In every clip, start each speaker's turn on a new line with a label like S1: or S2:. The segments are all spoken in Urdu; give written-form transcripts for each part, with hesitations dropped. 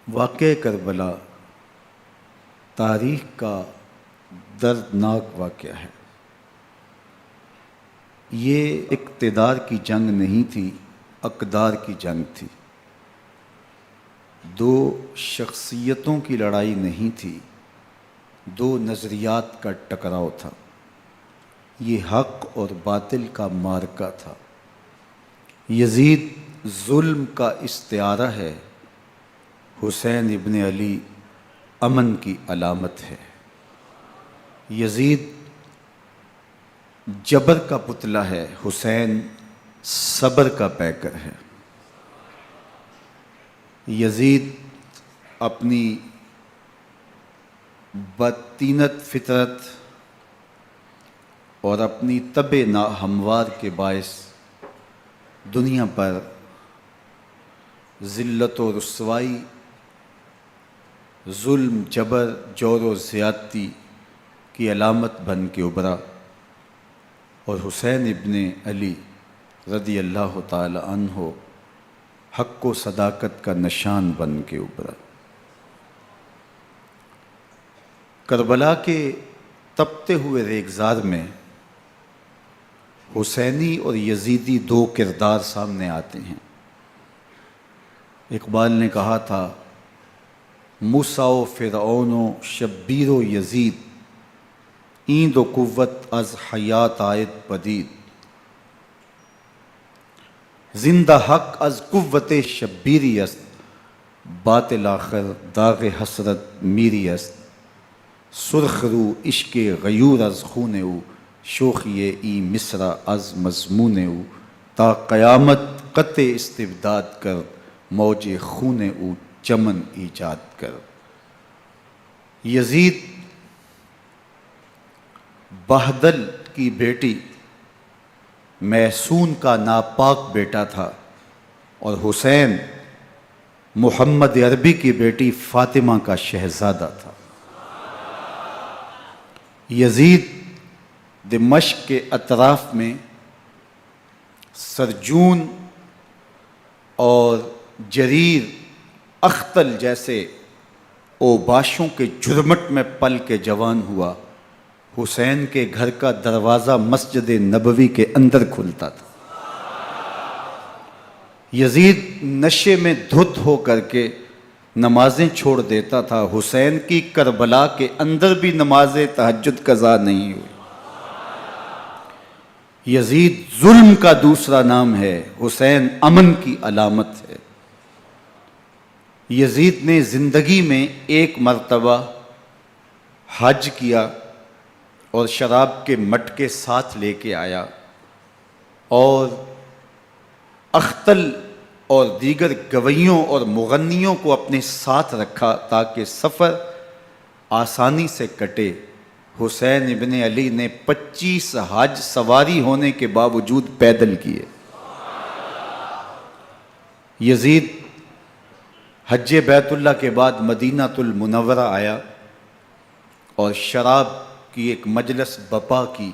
S1: واقعہ کربلا تاریخ کا دردناک واقعہ ہے۔ یہ اقتدار کی جنگ نہیں تھی، اقدار کی جنگ تھی۔ دو شخصیتوں کی لڑائی نہیں تھی، دو نظریات کا ٹکراؤ تھا۔ یہ حق اور باطل کا معرکہ تھا۔ یزید ظلم کا استعارہ ہے، حسین ابن علی امن کی علامت ہے۔ یزید جبر کا پتلا ہے، حسین صبر کا پیکر ہے۔ یزید اپنی بدطینت فطرت اور اپنی طبع ناہموار کے باعث دنیا پر ذلت و رسوائی، ظلم، جبر، جور و زیادتی کی علامت بن کے ابھرا، اور حسین ابن علی رضی اللہ تعالی عنہ حق و صداقت کا نشان بن کے ابھرا۔ کربلا کے تپتے ہوئے ریگزار میں حسینی اور یزیدی دو کردار سامنے آتے ہیں۔ اقبال نے کہا تھا، موسیٰ و فرعون و شبیر و یزید، ایند و قوت از حیات آید پدید، زندہ حق از قوت شبیری است، باطل آخر داغ حسرت میری است، سرخ رو عشق غیور از خون او، شوخی ای مصرع از مضمون او، تا قیامت قطع استبداد کر، موج خون او چمن ایجاد کر۔ یزید بہدل کی بیٹی محسون کا ناپاک بیٹا تھا، اور حسین محمد عربی کی بیٹی فاطمہ کا شہزادہ تھا۔ یزید دمشق کے اطراف میں سرجون اور جریر اختل جیسے اوباشوں کے جرمٹ میں پل کے جوان ہوا۔ حسین کے گھر کا دروازہ مسجد نبوی کے اندر کھلتا تھا۔ یزید نشے میں دھت ہو کر کے نمازیں چھوڑ دیتا تھا۔ حسین کی کربلا کے اندر بھی نماز تہجد قضا نہیں ہوئی۔ یزید ظلم کا دوسرا نام ہے، حسین امن کی علامت ہے۔ یزید نے زندگی میں ایک مرتبہ حج کیا اور شراب کے مٹکے ساتھ لے کے آیا، اور اختل اور دیگر گویوں اور مغنیوں کو اپنے ساتھ رکھا تاکہ سفر آسانی سے کٹے۔ حسین ابن علی نے 25 حج سواری ہونے کے باوجود پیدل کیے۔ یزید حج بیت اللہ کے بعد مدینہ المنورہ آیا اور شراب کی ایک مجلس بپا کی۔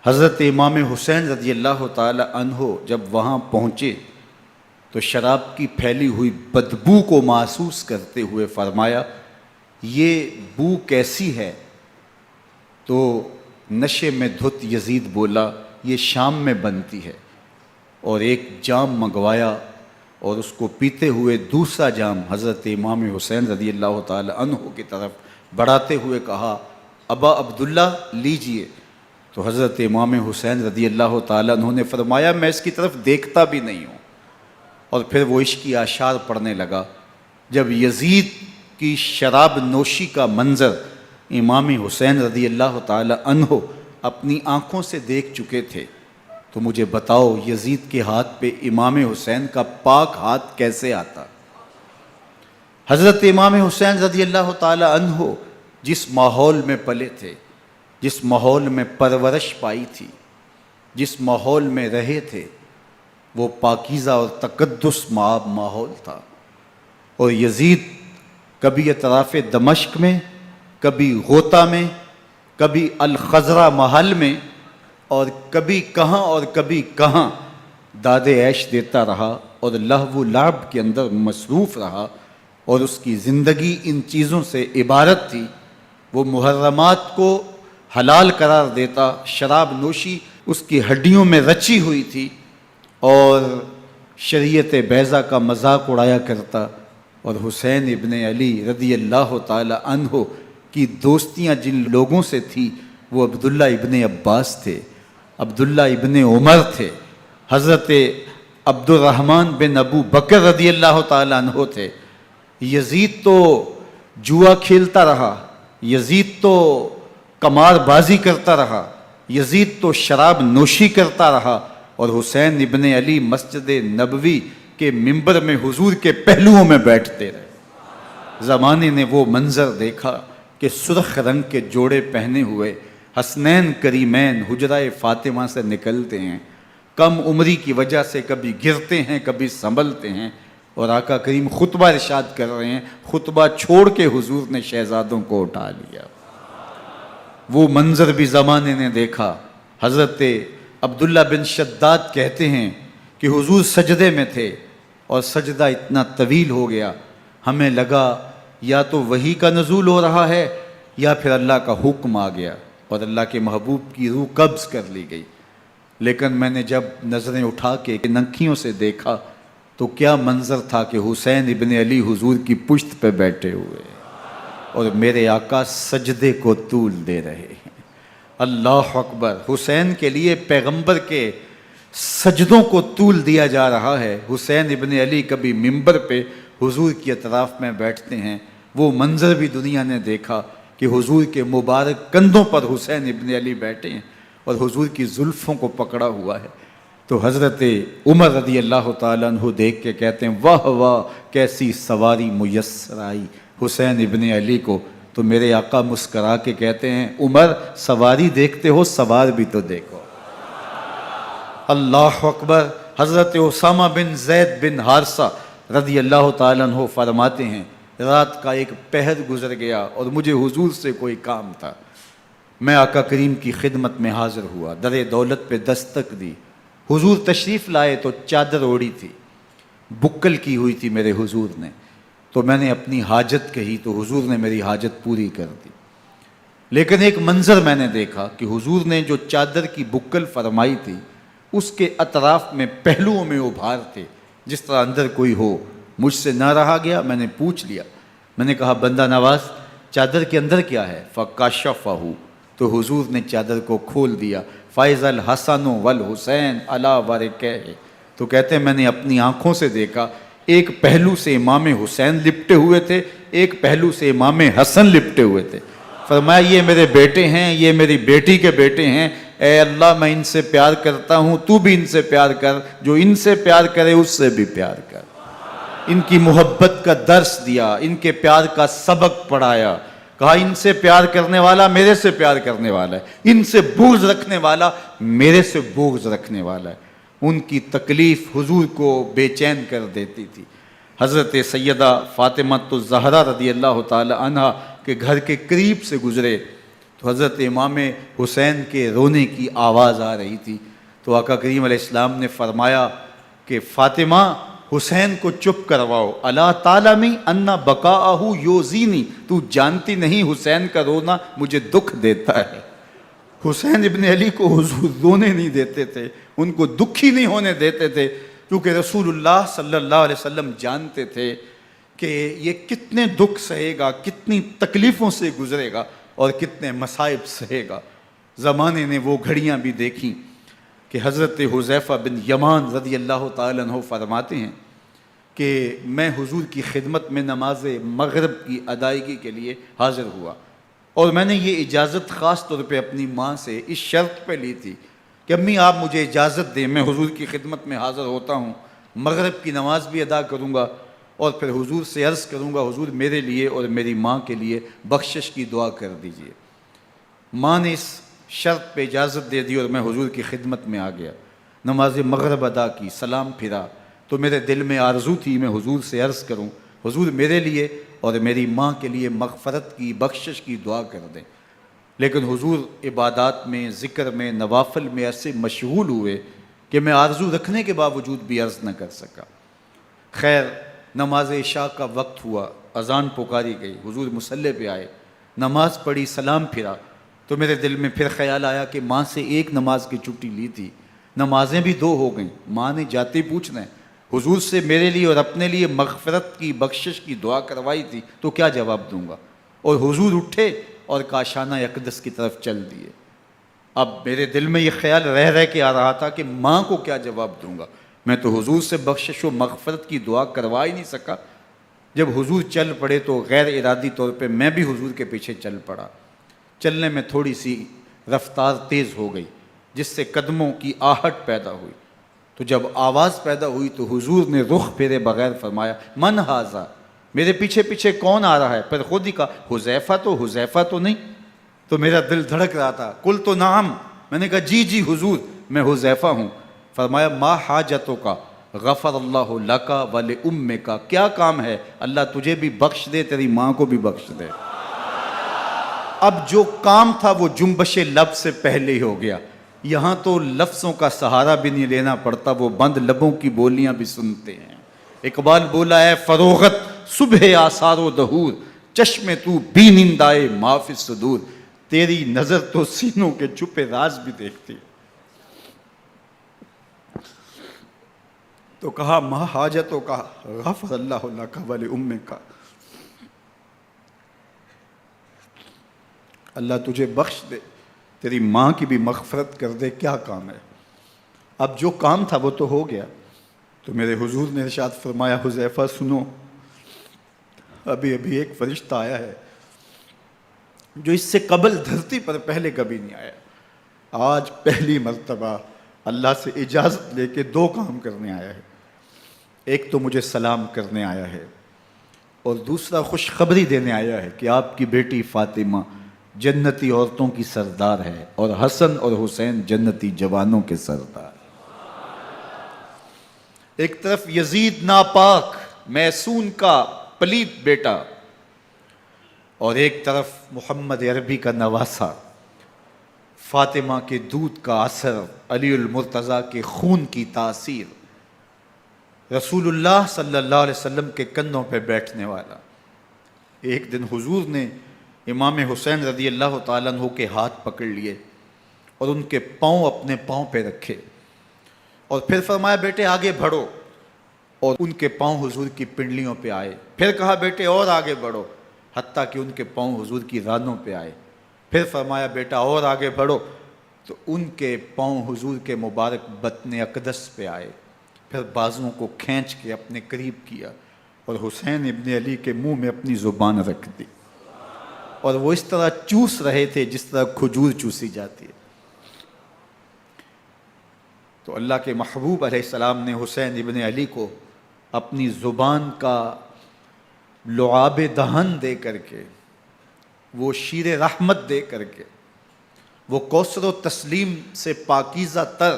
S1: حضرت امام حسین رضی اللہ تعالی عنہ جب وہاں پہنچے تو شراب کی پھیلی ہوئی بدبو کو محسوس کرتے ہوئے فرمایا، یہ بو کیسی ہے؟ تو نشے میں دھت یزید بولا، یہ شام میں بنتی ہے، اور ایک جام منگوایا اور اس کو پیتے ہوئے دوسرا جام حضرت امام حسین رضی اللہ تعالی عنہ کی طرف بڑھاتے ہوئے کہا، ابا عبداللہ لیجئے۔ تو حضرت امام حسین رضی اللہ تعالیٰ عنہ نے فرمایا، میں اس کی طرف دیکھتا بھی نہیں ہوں، اور پھر وہ عشقی اشعار پڑھنے لگا۔ جب یزید کی شراب نوشی کا منظر امام حسین رضی اللہ تعالیٰ عنہ اپنی آنکھوں سے دیکھ چکے تھے تو مجھے بتاؤ یزید کے ہاتھ پہ امام حسین کا پاک ہاتھ کیسے آتا؟ حضرت امام حسین رضی اللہ تعالیٰ عنہ جس ماحول میں پلے تھے، جس ماحول میں پرورش پائی تھی، جس ماحول میں رہے تھے، وہ پاکیزہ اور تقدس مآب ماحول تھا۔ اور یزید کبھی اطراف دمشق میں، کبھی غوطہ میں، کبھی الخضرہ محل میں، اور کبھی کہاں داد عیش دیتا رہا اور لہو و لعب کے اندر مصروف رہا، اور اس کی زندگی ان چیزوں سے عبارت تھی۔ وہ محرمات کو حلال قرار دیتا، شراب نوشی اس کی ہڈیوں میں رچی ہوئی تھی، اور شریعت بیضا کا مذاق اڑایا کرتا۔ اور حسین ابن علی رضی اللہ تعالی عنہ کی دوستیاں جن لوگوں سے تھی وہ عبداللہ ابن عباس تھے، عبداللہ ابن عمر تھے، حضرت عبد الرحمن بن ابو بکر رضی اللہ تعالی عنہ تھے۔ یزید تو جوا کھیلتا رہا، یزید تو قمار بازی کرتا رہا، یزید تو شراب نوشی کرتا رہا، اور حسین ابن علی مسجد نبوی کے ممبر میں حضور کے پہلوؤں میں بیٹھتے رہے۔ زمانے نے وہ منظر دیکھا کہ سرخ رنگ کے جوڑے پہنے ہوئے حسنین کریمین حجرہ فاطمہ سے نکلتے ہیں، کم عمری کی وجہ سے کبھی گرتے ہیں کبھی سنبھلتے ہیں، اور آقا کریم خطبہ ارشاد کر رہے ہیں، خطبہ چھوڑ کے حضور نے شہزادوں کو اٹھا لیا۔ وہ منظر بھی زمانے نے دیکھا۔ حضرت عبداللہ بن شداد کہتے ہیں کہ حضور سجدے میں تھے اور سجدہ اتنا طویل ہو گیا، ہمیں لگا یا تو وحی کا نزول ہو رہا ہے یا پھر اللہ کا حکم آ گیا اور اللہ کے محبوب کی روح قبض کر لی گئی۔ لیکن میں نے جب نظریں اٹھا کے ننکیوں سے دیکھا تو کیا منظر تھا کہ حسین ابن علی حضور کی پشت پہ بیٹھے ہوئے اور میرے آقا سجدے کو طول دے رہے ہیں۔ اللہ اکبر! حسین کے لیے پیغمبر کے سجدوں کو طول دیا جا رہا ہے۔ حسین ابن علی کبھی ممبر پہ حضور کی اطراف میں بیٹھتے ہیں، وہ منظر بھی دنیا نے دیکھا کہ حضور کے مبارک کندھوں پر حسین ابن علی بیٹھے ہیں اور حضور کی زلفوں کو پکڑا ہوا ہے۔ تو حضرت عمر رضی اللہ تعالیٰ عنہ دیکھ کے کہتے ہیں واہ واہ کیسی سواری میسر آئی حسین ابن علی کو۔ تو میرے آقا مسکرا کے کہتے ہیں عمر سواری دیکھتے ہو سوار بھی تو دیکھو۔ اللہ اکبر! حضرت اسامہ بن زید بن حارثہ رضی اللہ تعالیٰ عنہ فرماتے ہیں رات کا ایک پہر گزر گیا اور مجھے حضور سے کوئی کام تھا، میں آقا کریم کی خدمت میں حاضر ہوا، در دولت پہ دستک دی، حضور تشریف لائے تو چادر اوڑی تھی، بکل کی ہوئی تھی میرے حضور نے، تو میں نے اپنی حاجت کہی تو حضور نے میری حاجت پوری کر دی۔ لیکن ایک منظر میں نے دیکھا کہ حضور نے جو چادر کی بکل فرمائی تھی اس کے اطراف میں پہلوؤں میں ابھار تھے جس طرح اندر کوئی ہو۔ مجھ سے نہ رہا گیا، میں نے پوچھ لیا، میں نے کہا بندہ نواز چادر کے اندر کیا ہے؟ فَكَشَفَهُ، تو حضور نے چادر کو کھول دیا۔ فَإِذَا الْحَسَنُ وَالْحُسَيْنُ عَلَىٰ وَرِكَيْهِ، تو کہتے ہیں میں نے اپنی آنکھوں سے دیکھا ایک پہلو سے امام حسین لپٹے ہوئے تھے، ایک پہلو سے امام حسن لپٹے ہوئے تھے۔ فرمایا یہ میرے بیٹے ہیں، یہ میری بیٹی کے بیٹے ہیں، اے اللہ میں ان سے پیار کرتا ہوں، تو بھی ان سے پیار کر، جو ان سے پیار کرے اس سے بھی پیار کر۔ ان کی محبت کا درس دیا، ان کے پیار کا سبق پڑھایا، کہا ان سے پیار کرنے والا میرے سے پیار کرنے والا ہے، ان سے بغض رکھنے والا میرے سے بغض رکھنے والا ہے۔ ان کی تکلیف حضور کو بے چین کر دیتی تھی۔ حضرت سیدہ فاطمہ الزہرا رضی اللہ تعالی عنہ کے گھر کے قریب سے گزرے تو حضرت امام حسین کے رونے کی آواز آ رہی تھی، تو آقا کریم علیہ السلام نے فرمایا کہ فاطمہ حسین کو چپ کرواؤ، الا تعلمی ان بقاءہ یوزینی، تو جانتی نہیں حسین کا رونا مجھے دکھ دیتا ہے۔ حسین ابن علی کو حضور رونے نہیں دیتے تھے، ان کو دکھی نہیں ہونے دیتے تھے، کیونکہ رسول اللہ صلی اللہ علیہ وسلم جانتے تھے کہ یہ کتنے دکھ سہے گا، کتنی تکلیفوں سے گزرے گا اور کتنے مصائب سہے گا۔ زمانے نے وہ گھڑیاں بھی دیکھیں کہ حضرت حذیفہ بن یمان رضی اللہ تعالیٰ عنہ فرماتے ہیں کہ میں حضور کی خدمت میں نماز مغرب کی ادائیگی کے لیے حاضر ہوا، اور میں نے یہ اجازت خاص طور پہ اپنی ماں سے اس شرط پہ لی تھی کہ امی آپ مجھے اجازت دیں، میں حضور کی خدمت میں حاضر ہوتا ہوں، مغرب کی نماز بھی ادا کروں گا اور پھر حضور سے عرض کروں گا حضور میرے لیے اور میری ماں کے لیے بخشش کی دعا کر دیجئے۔ ماں نے اس شرط پہ اجازت دے دی اور میں حضور کی خدمت میں آ گیا، نماز مغرب ادا کی، سلام پھرا تو میرے دل میں آرزو تھی میں حضور سے عرض کروں حضور میرے لیے اور میری ماں کے لیے مغفرت کی بخشش کی دعا کر دیں، لیکن حضور عبادات میں ذکر میں نوافل میں ایسے مشغول ہوئے کہ میں آرزو رکھنے کے باوجود بھی عرض نہ کر سکا۔ خیر نماز عشاء کا وقت ہوا، اذان پکاری گئی، حضور مصلی پہ آئے، نماز پڑھی، سلام پھرا، تو میرے دل میں پھر خیال آیا کہ ماں سے ایک نماز کی چھٹی لی تھی، نمازیں بھی 2 ہو گئیں، ماں نے جاتے پوچھنا ہے حضور سے میرے لیے اور اپنے لیے مغفرت کی، بخشش کی دعا کروائی تھی، تو کیا جواب دوں گا؟ اور حضور اٹھے اور کاشانہ اقدس کی طرف چل دیے۔ اب میرے دل میں یہ خیال رہ کے آ رہا تھا کہ ماں کو کیا جواب دوں گا، میں تو حضور سے بخشش و مغفرت کی دعا کروا ہی نہیں سکا۔ جب حضور چل پڑے تو غیر ارادی طور پہ میں بھی حضور کے پیچھے چل پڑا۔ چلنے میں تھوڑی سی رفتار تیز ہو گئی، جس سے قدموں کی آہٹ پیدا ہوئی، تو جب آواز پیدا ہوئی تو حضور نے رخ پھیرے بغیر فرمایا من ھذا، میرے پیچھے پیچھے کون آ رہا ہے؟ پھر خود ہی کہا حذیفہ تو نہیں؟ تو میرا دل دھڑک رہا تھا، قلت نعم، میں نے کہا جی حضور میں حذیفہ ہوں۔ فرمایا ما حاجتک غفر اللہ لک ولامک، کیا کام ہے؟ اللہ تجھے بھی بخش دے، تیری ماں کو بھی بخش دے۔ اب جو کام تھا وہ جنبش لب سے پہلے ہی ہو گیا، یہاں تو لفظوں کا سہارا بھی نہیں لینا پڑتا، وہ بند لبوں کی بولیاں بھی سنتے ہیں۔ اقبال بولا ہے فروغت صبح آثار و دہور، چشم تو بی نندائے ما فی الصدور، تیری نظر تو سینوں کے چھپے راز بھی دیکھتی۔ تو کہا ما حاجتوں کا غفر اللہ لک ولامک، اللہ تجھے بخش دے، تیری ماں کی بھی مغفرت کر دے، کیا کام ہے؟ اب جو کام تھا وہ تو ہو گیا۔ تو میرے حضور نے ارشاد فرمایا حذیفہ سنو، ابھی ایک فرشتہ آیا ہے جو اس سے قبل دھرتی پر پہلے کبھی نہیں آیا، آج پہلی مرتبہ اللہ سے اجازت لے کے 2 کام کرنے آیا ہے، ایک تو مجھے سلام کرنے آیا ہے اور دوسرا خوشخبری دینے آیا ہے کہ آپ کی بیٹی فاطمہ جنتی عورتوں کی سردار ہے اور حسن اور حسین جنتی جوانوں کے سردار۔ ایک طرف یزید ناپاک میسون کا پلیت بیٹا، اور ایک طرف محمد عربی کا نواسا، فاطمہ کے دودھ کا اثر، علی المرتضیٰ کے خون کی تاثیر، رسول اللہ صلی اللہ علیہ وسلم کے کندھوں پہ بیٹھنے والا۔ ایک دن حضور نے امام حسین رضی اللہ تعالیٰ عنہ کے ہاتھ پکڑ لیے اور ان کے پاؤں اپنے پاؤں پہ رکھے اور پھر فرمایا بیٹے آگے بڑھو، اور ان کے پاؤں حضور کی پنڈلیوں پہ آئے، پھر کہا بیٹے اور آگے بڑھو، حتیٰ کہ ان کے پاؤں حضور کی رانوں پہ آئے، پھر فرمایا بیٹا اور آگے بڑھو، تو ان کے پاؤں حضور کے مبارک بطن اقدس پہ آئے، پھر بازوؤں کو کھینچ کے اپنے قریب کیا اور حسین ابن علی کے منہ میں اپنی زبان رکھ دی، اور وہ اس طرح چوس رہے تھے جس طرح کھجور چوسی جاتی ہے۔ تو اللہ کے محبوب علیہ السلام نے حسین ابن علی کو اپنی زبان کا لعاب دہن دے کر کے، وہ شیر رحمت دے کر کے، وہ کوثر و تسلیم سے پاکیزہ تر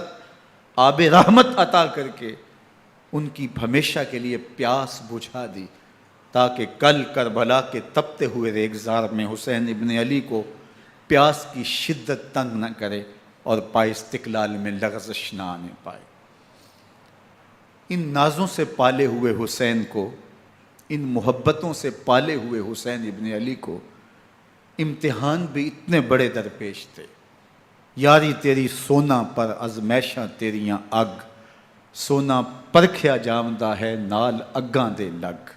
S1: آب رحمت عطا کر کے ان کی ہمیشہ کے لیے پیاس بجھا دی، تاکہ کل کربلا کے تپتے ہوئے ریگزار میں حسین ابن علی کو پیاس کی شدت تنگ نہ کرے اور پائے استقلال میں لغزش نہ آنے پائے۔ ان نازوں سے پالے ہوئے حسین کو، ان محبتوں سے پالے ہوئے حسین ابن علی کو امتحان بھی اتنے بڑے درپیش تھے۔ یاری تیری سونا پر ازمیشاں تیریاں اگ، سونا پرکھیا جامدہ ہے نال اگاں دے لگ۔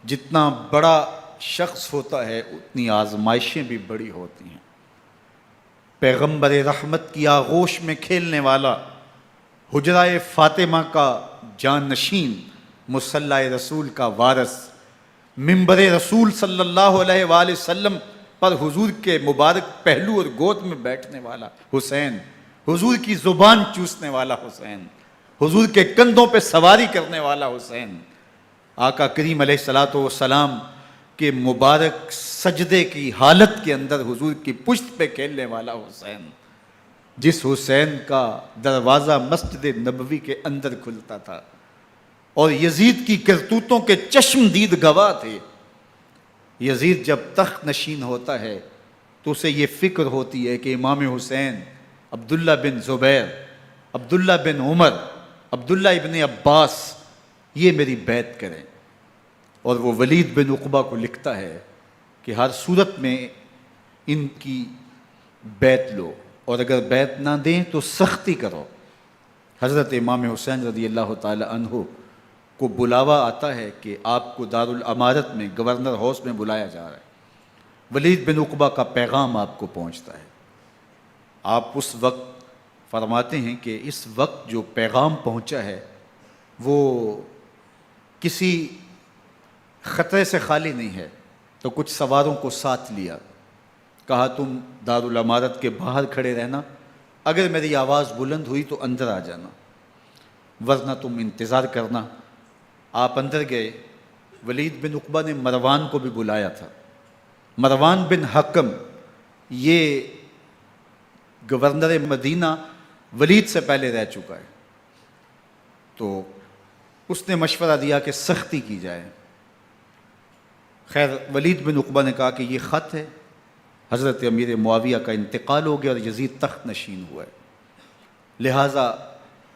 S1: جتنا بڑا شخص ہوتا ہے اتنی آزمائشیں بھی بڑی ہوتی ہیں۔ پیغمبر رحمت کی آغوش میں کھیلنے والا، حجرہ فاطمہ کا جانشین، مصلی رسول کا وارث، منبر رسول صلی اللہ علیہ وآلہ وسلم پر حضور کے مبارک پہلو اور گود میں بیٹھنے والا حسین، حضور کی زبان چوسنے والا حسین، حضور کے کندھوں پہ سواری کرنے والا حسین، آقا کریم علیہ الصلوۃ والسلام کے مبارک سجدے کی حالت کے اندر حضور کی پشت پہ کھیلنے والا حسین، جس حسین کا دروازہ مسجد نبوی کے اندر کھلتا تھا اور یزید کی کرتوتوں کے چشم دید گواہ تھے۔ یزید جب تخت نشین ہوتا ہے تو اسے یہ فکر ہوتی ہے کہ امام حسین، عبداللہ بن زبیر، عبداللہ بن عمر، عبداللہ ابن عباس یہ میری بیعت کریں۔ اور وہ ولید بن عقبہ کو لکھتا ہے کہ ہر صورت میں ان کی بیعت لو، اور اگر بیعت نہ دیں تو سختی کرو۔ حضرت امام حسین رضی اللہ تعالی عنہ کو بلاوا آتا ہے کہ آپ کو دارالامارت میں گورنر ہاؤس میں بلایا جا رہا ہے، ولید بن عقبہ کا پیغام آپ کو پہنچتا ہے۔ آپ اس وقت فرماتے ہیں کہ اس وقت جو پیغام پہنچا ہے وہ کسی خطرے سے خالی نہیں ہے، تو کچھ سواروں کو ساتھ لیا، کہا تم دارالامارت کے باہر کھڑے رہنا، اگر میری آواز بلند ہوئی تو اندر آ جانا، ورنہ تم انتظار کرنا۔ آپ اندر گئے۔ ولید بن عقبہ نے مروان کو بھی بلایا تھا۔ مروان بن حکم یہ گورنر مدینہ ولید سے پہلے رہ چکا ہے، تو اس نے مشورہ دیا کہ سختی کی جائے۔ خیر ولید بن عقبہ نے کہا کہ یہ خط ہے، حضرت امیر معاویہ کا انتقال ہو گیا اور یزید تخت نشین ہوا ہے، لہٰذا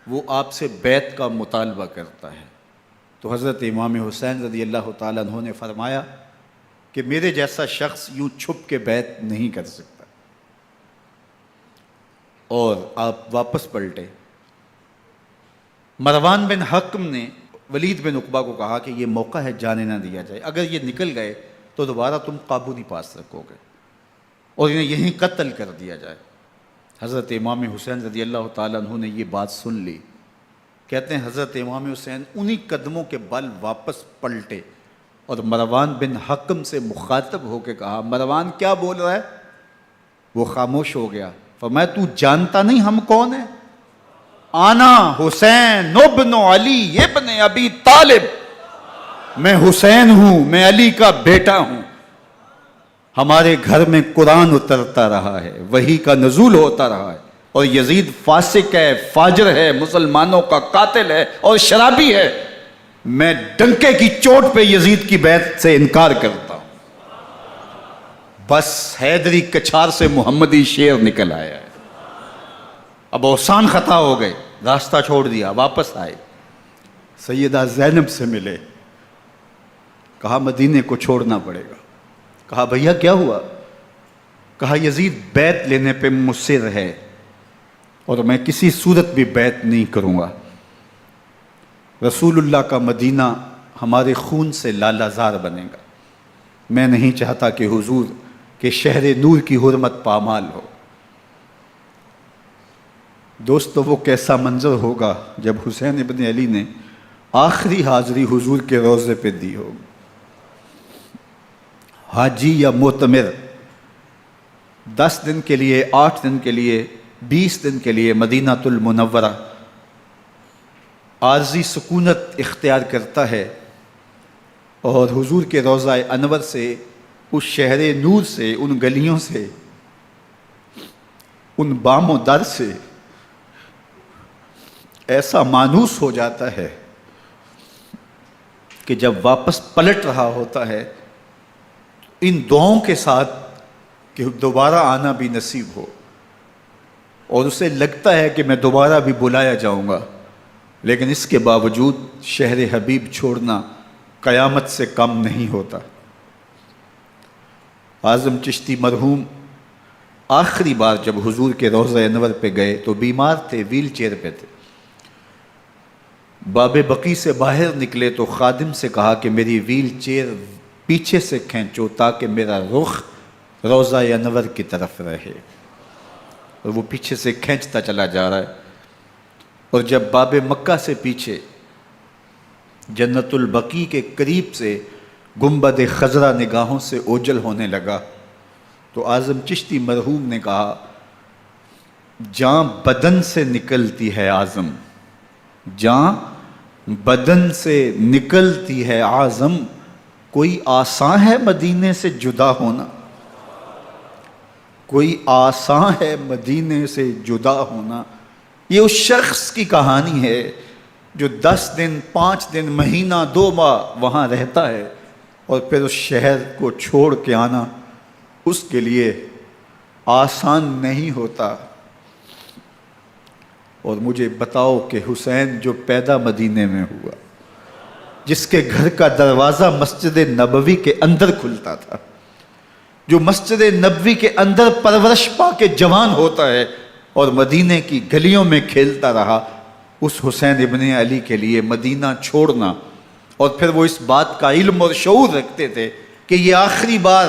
S1: وہ آپ سے بیعت کا مطالبہ کرتا ہے۔ تو حضرت امام حسین رضی اللہ تعالیٰ عنہ نے فرمایا کہ میرے جیسا شخص یوں چھپ کے بیعت نہیں کر سکتا، اور آپ واپس پلٹے۔ مروان بن حکم نے ولید بن عقبہ کو کہا کہ یہ موقع ہے جانے نہ دیا جائے، اگر یہ نکل گئے تو دوبارہ تم قابو نہیں پا سکو گے، اور انہیں یہیں قتل کر دیا جائے۔ حضرت امام حسین رضی اللہ تعالیٰ عنہ نے یہ بات سن لی۔ کہتے ہیں حضرت امام حسین انہی قدموں کے بل واپس پلٹے اور مروان بن حکم سے مخاطب ہو کے کہا، مروان کیا بول رہا ہے؟ وہ خاموش ہو گیا۔ فرمایا تو جانتا نہیں ہم کون ہیں؟ آنا حسین ابن علی ابن ابی طالب، میں حسین ہوں، میں علی کا بیٹا ہوں، ہمارے گھر میں قرآن اترتا رہا ہے، وحی کا نزول ہوتا رہا ہے، اور یزید فاسق ہے، فاجر ہے، مسلمانوں کا قاتل ہے اور شرابی ہے، میں ڈنکے کی چوٹ پہ یزید کی بیعت سے انکار کرتا ہوں۔ بس حیدری کچھار سے محمدی شیر نکل آیا ہے۔ اب اوسان خطا ہو گئے، راستہ چھوڑ دیا، واپس آئے، سیدہ زینب سے ملے، کہا مدینے کو چھوڑنا پڑے گا۔ کہا بھیا کیا ہوا؟ کہا یزید بیعت لینے پہ مصر ہے اور میں کسی صورت بھی بیعت نہیں کروں گا۔ رسول اللہ کا مدینہ ہمارے خون سے لالا زار بنے گا، میں نہیں چاہتا کہ حضور کے شہر نور کی حرمت پامال ہو۔ دوستو وہ کیسا منظر ہوگا جب حسین ابن علی نے آخری حاضری حضور کے روضے پہ دی ہوگی۔ حاجی یا معتمر 10 دن کے لیے، 8 دن کے لیے، 20 دن کے لیے مدینہ المنورہ عارضی سکونت اختیار کرتا ہے، اور حضور کے روضہ انور سے، اس شہر نور سے، ان گلیوں سے، ان بام و در سے ایسا مانوس ہو جاتا ہے کہ جب واپس پلٹ رہا ہوتا ہے ان دعاؤں کے ساتھ کہ دوبارہ آنا بھی نصیب ہو، اور اسے لگتا ہے کہ میں دوبارہ بھی بلایا جاؤں گا، لیکن اس کے باوجود شہر حبیب چھوڑنا قیامت سے کم نہیں ہوتا۔ اعظم چشتی مرحوم آخری بار جب حضور کے روضہ انور پہ گئے تو بیمار تھے، ویل چیئر پہ تھے۔ باب بقی سے باہر نکلے تو خادم سے کہا کہ میری ویل چیئر پیچھے سے کھینچو تاکہ میرا رخ روضہ انور کی طرف رہے، اور وہ پیچھے سے کھینچتا چلا جا رہا ہے، اور جب باب مکہ سے پیچھے جنت البقیع کے قریب سے گنبد خضرا نگاہوں سے اوجل ہونے لگا تو اعظم چشتی مرحوم نے کہا، جان بدن سے نکلتی ہے اعظم، جان بدن سے نکلتی ہے اعظم، کوئی آسان ہے مدینے سے جدا ہونا، کوئی آسان ہے مدینے سے جدا ہونا۔ یہ اس شخص کی کہانی ہے جو 10 دن، 5 دن، مہینہ، 2 ماہ وہاں رہتا ہے، اور پھر اس شہر کو چھوڑ کے آنا اس کے لیے آسان نہیں ہوتا۔ اور مجھے بتاؤ کہ حسین جو پیدا مدینے میں ہوا، جس کے گھر کا دروازہ مسجد نبوی کے اندر کھلتا تھا، جو مسجد نبوی کے اندر پرورش پا کے جوان ہوتا ہے اور مدینے کی گلیوں میں کھیلتا رہا، اس حسین ابن علی کے لیے مدینہ چھوڑنا، اور پھر وہ اس بات کا علم اور شعور رکھتے تھے کہ یہ آخری بار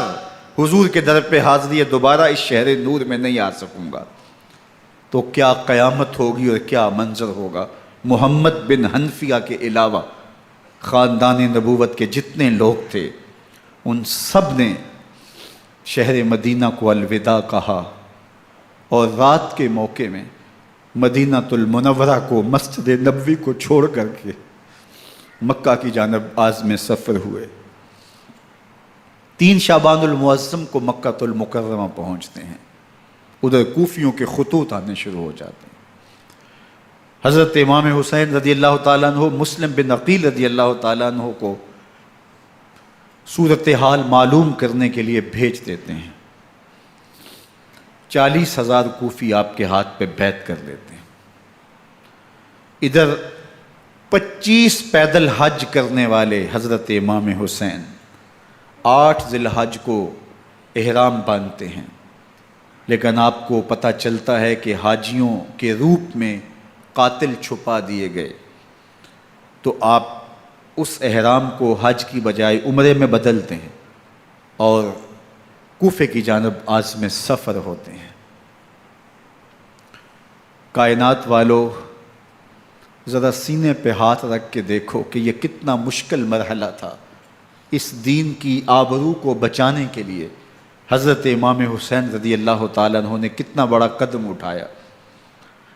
S1: حضور کے در پہ حاضری ہے، دوبارہ اس شہر نور میں نہیں آ سکوں گا، تو کیا قیامت ہوگی اور کیا منظر ہوگا۔ محمد بن حنفیہ کے علاوہ خاندان نبوت کے جتنے لوگ تھے ان سب نے شہر مدینہ کو الوداع کہا، اور رات کے موقع میں مدینہ المنورہ کو، مسجد نبوی کو چھوڑ کر کے مکہ کی جانب عازم سفر ہوئے۔ 3 شعبان المعظم کو مکہ المکرمہ پہنچتے ہیں، ادھر کوفیوں کے خطوط آنے شروع ہو جاتے ہیں۔ حضرت امام حسین رضی اللہ تعالیٰ عنہ مسلم بن عقیل رضی اللہ تعالیٰ عنہ کو صورتحال معلوم کرنے کے لیے بھیج دیتے ہیں۔ 40,000 کوفی آپ کے ہاتھ پہ بیعت کر لیتے ہیں۔ ادھر 25 پیدل حج کرنے والے حضرت امام حسین 8 ذی الحج کو احرام باندھتے ہیں، لیکن آپ کو پتہ چلتا ہے کہ حاجیوں کے روپ میں قاتل چھپا دیے گئے، تو آپ اس احرام کو حج کی بجائے عمرے میں بدلتے ہیں اور کوفے کی جانب عازم سفر ہوتے ہیں۔ کائنات والو، ذرا سینے پہ ہاتھ رکھ کے دیکھو کہ یہ کتنا مشکل مرحلہ تھا۔ اس دین کی آبرو کو بچانے کے لیے حضرت امام حسین رضی اللہ تعالیٰ عنہ نے کتنا بڑا قدم اٹھایا۔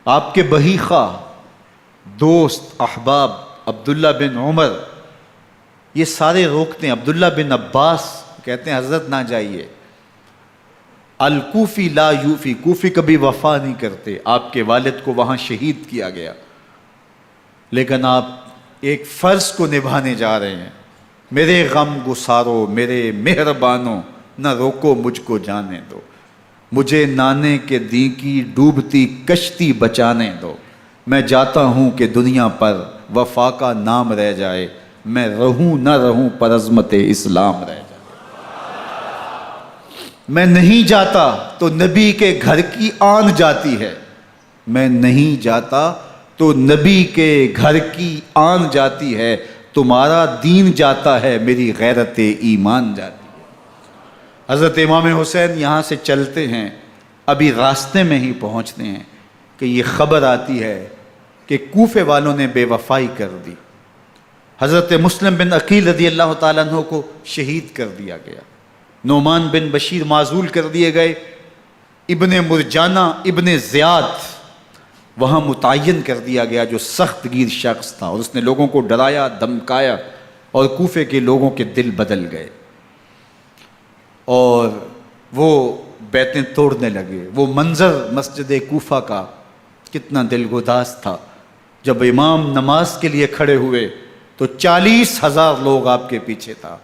S1: آپ کے بہی خواہ، دوست، احباب عبداللہ بن عمر یہ سارے روکتے ہیں۔ عبداللہ بن عباس کہتے ہیں حضرت نہ جائیے، الکوفی لا یوفی، کوفی کبھی وفا نہیں کرتے، آپ کے والد کو وہاں شہید کیا گیا، لیکن آپ ایک فرض کو نبھانے جا رہے ہیں۔ میرے غم گسارو، میرے مہربانوں، نہ روکو مجھ کو جانے دو، مجھے نانے کے دی کی ڈوبتی کشتی بچانے دو، میں جاتا ہوں کہ دنیا پر وفا کا نام رہ جائے، میں رہوں نہ رہوں پر عظمت اسلام رہ جائے۔ میں نہیں جاتا تو نبی کے گھر کی آن جاتی ہے، میں نہیں جاتا تو نبی کے گھر کی آن جاتی ہے، تمہارا دین جاتا ہے میری غیرت ایمان جاتی ہے۔ حضرت امام حسین یہاں سے چلتے ہیں، ابھی راستے میں ہی پہنچتے ہیں کہ یہ خبر آتی ہے کہ کوفے والوں نے بے وفائی کر دی، حضرت مسلم بن عقیل رضی اللہ تعالیٰ عنہ کو شہید کر دیا گیا، نعمان بن بشیر معزول کر دیے گئے، ابن مرجانہ ابن زیاد وہاں متعین کر دیا گیا جو سخت گیر شخص تھا، اور اس نے لوگوں کو ڈرایا، دھمکایا، اور کوفے کے لوگوں کے دل بدل گئے اور وہ بیتیں توڑنے لگے۔ وہ منظر مسجد کوفہ کا کتنا دلگداز تھا۔ جب امام نماز کے لیے کھڑے ہوئے تو 40,000 لوگ آپ کے پیچھے تھا۔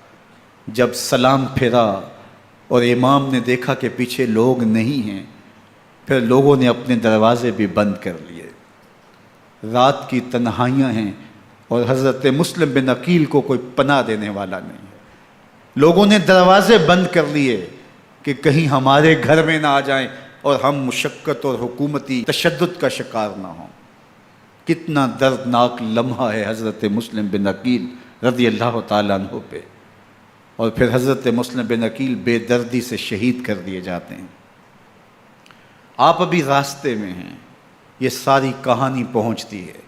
S1: جب سلام پھیرا اور امام نے دیکھا کہ پیچھے لوگ نہیں ہیں، پھر لوگوں نے اپنے دروازے بھی بند کر لیے۔ رات کی تنہائیاں ہیں اور حضرت مسلم بن عقیل کو کوئی پناہ دینے والا نہیں ہے۔ لوگوں نے دروازے بند کر لیے کہ کہیں ہمارے گھر میں نہ آ جائیں اور ہم مشقت اور حکومتی تشدد کا شکار نہ ہوں۔ کتنا دردناک لمحہ ہے حضرت مسلم بن عقیل رضی اللہ تعالیٰ عنہ پہ، اور پھر حضرت مسلم بن عقیل بے دردی سے شہید کر دیے جاتے ہیں۔ آپ ابھی راستے میں ہیں، یہ ساری کہانی پہنچتی ہے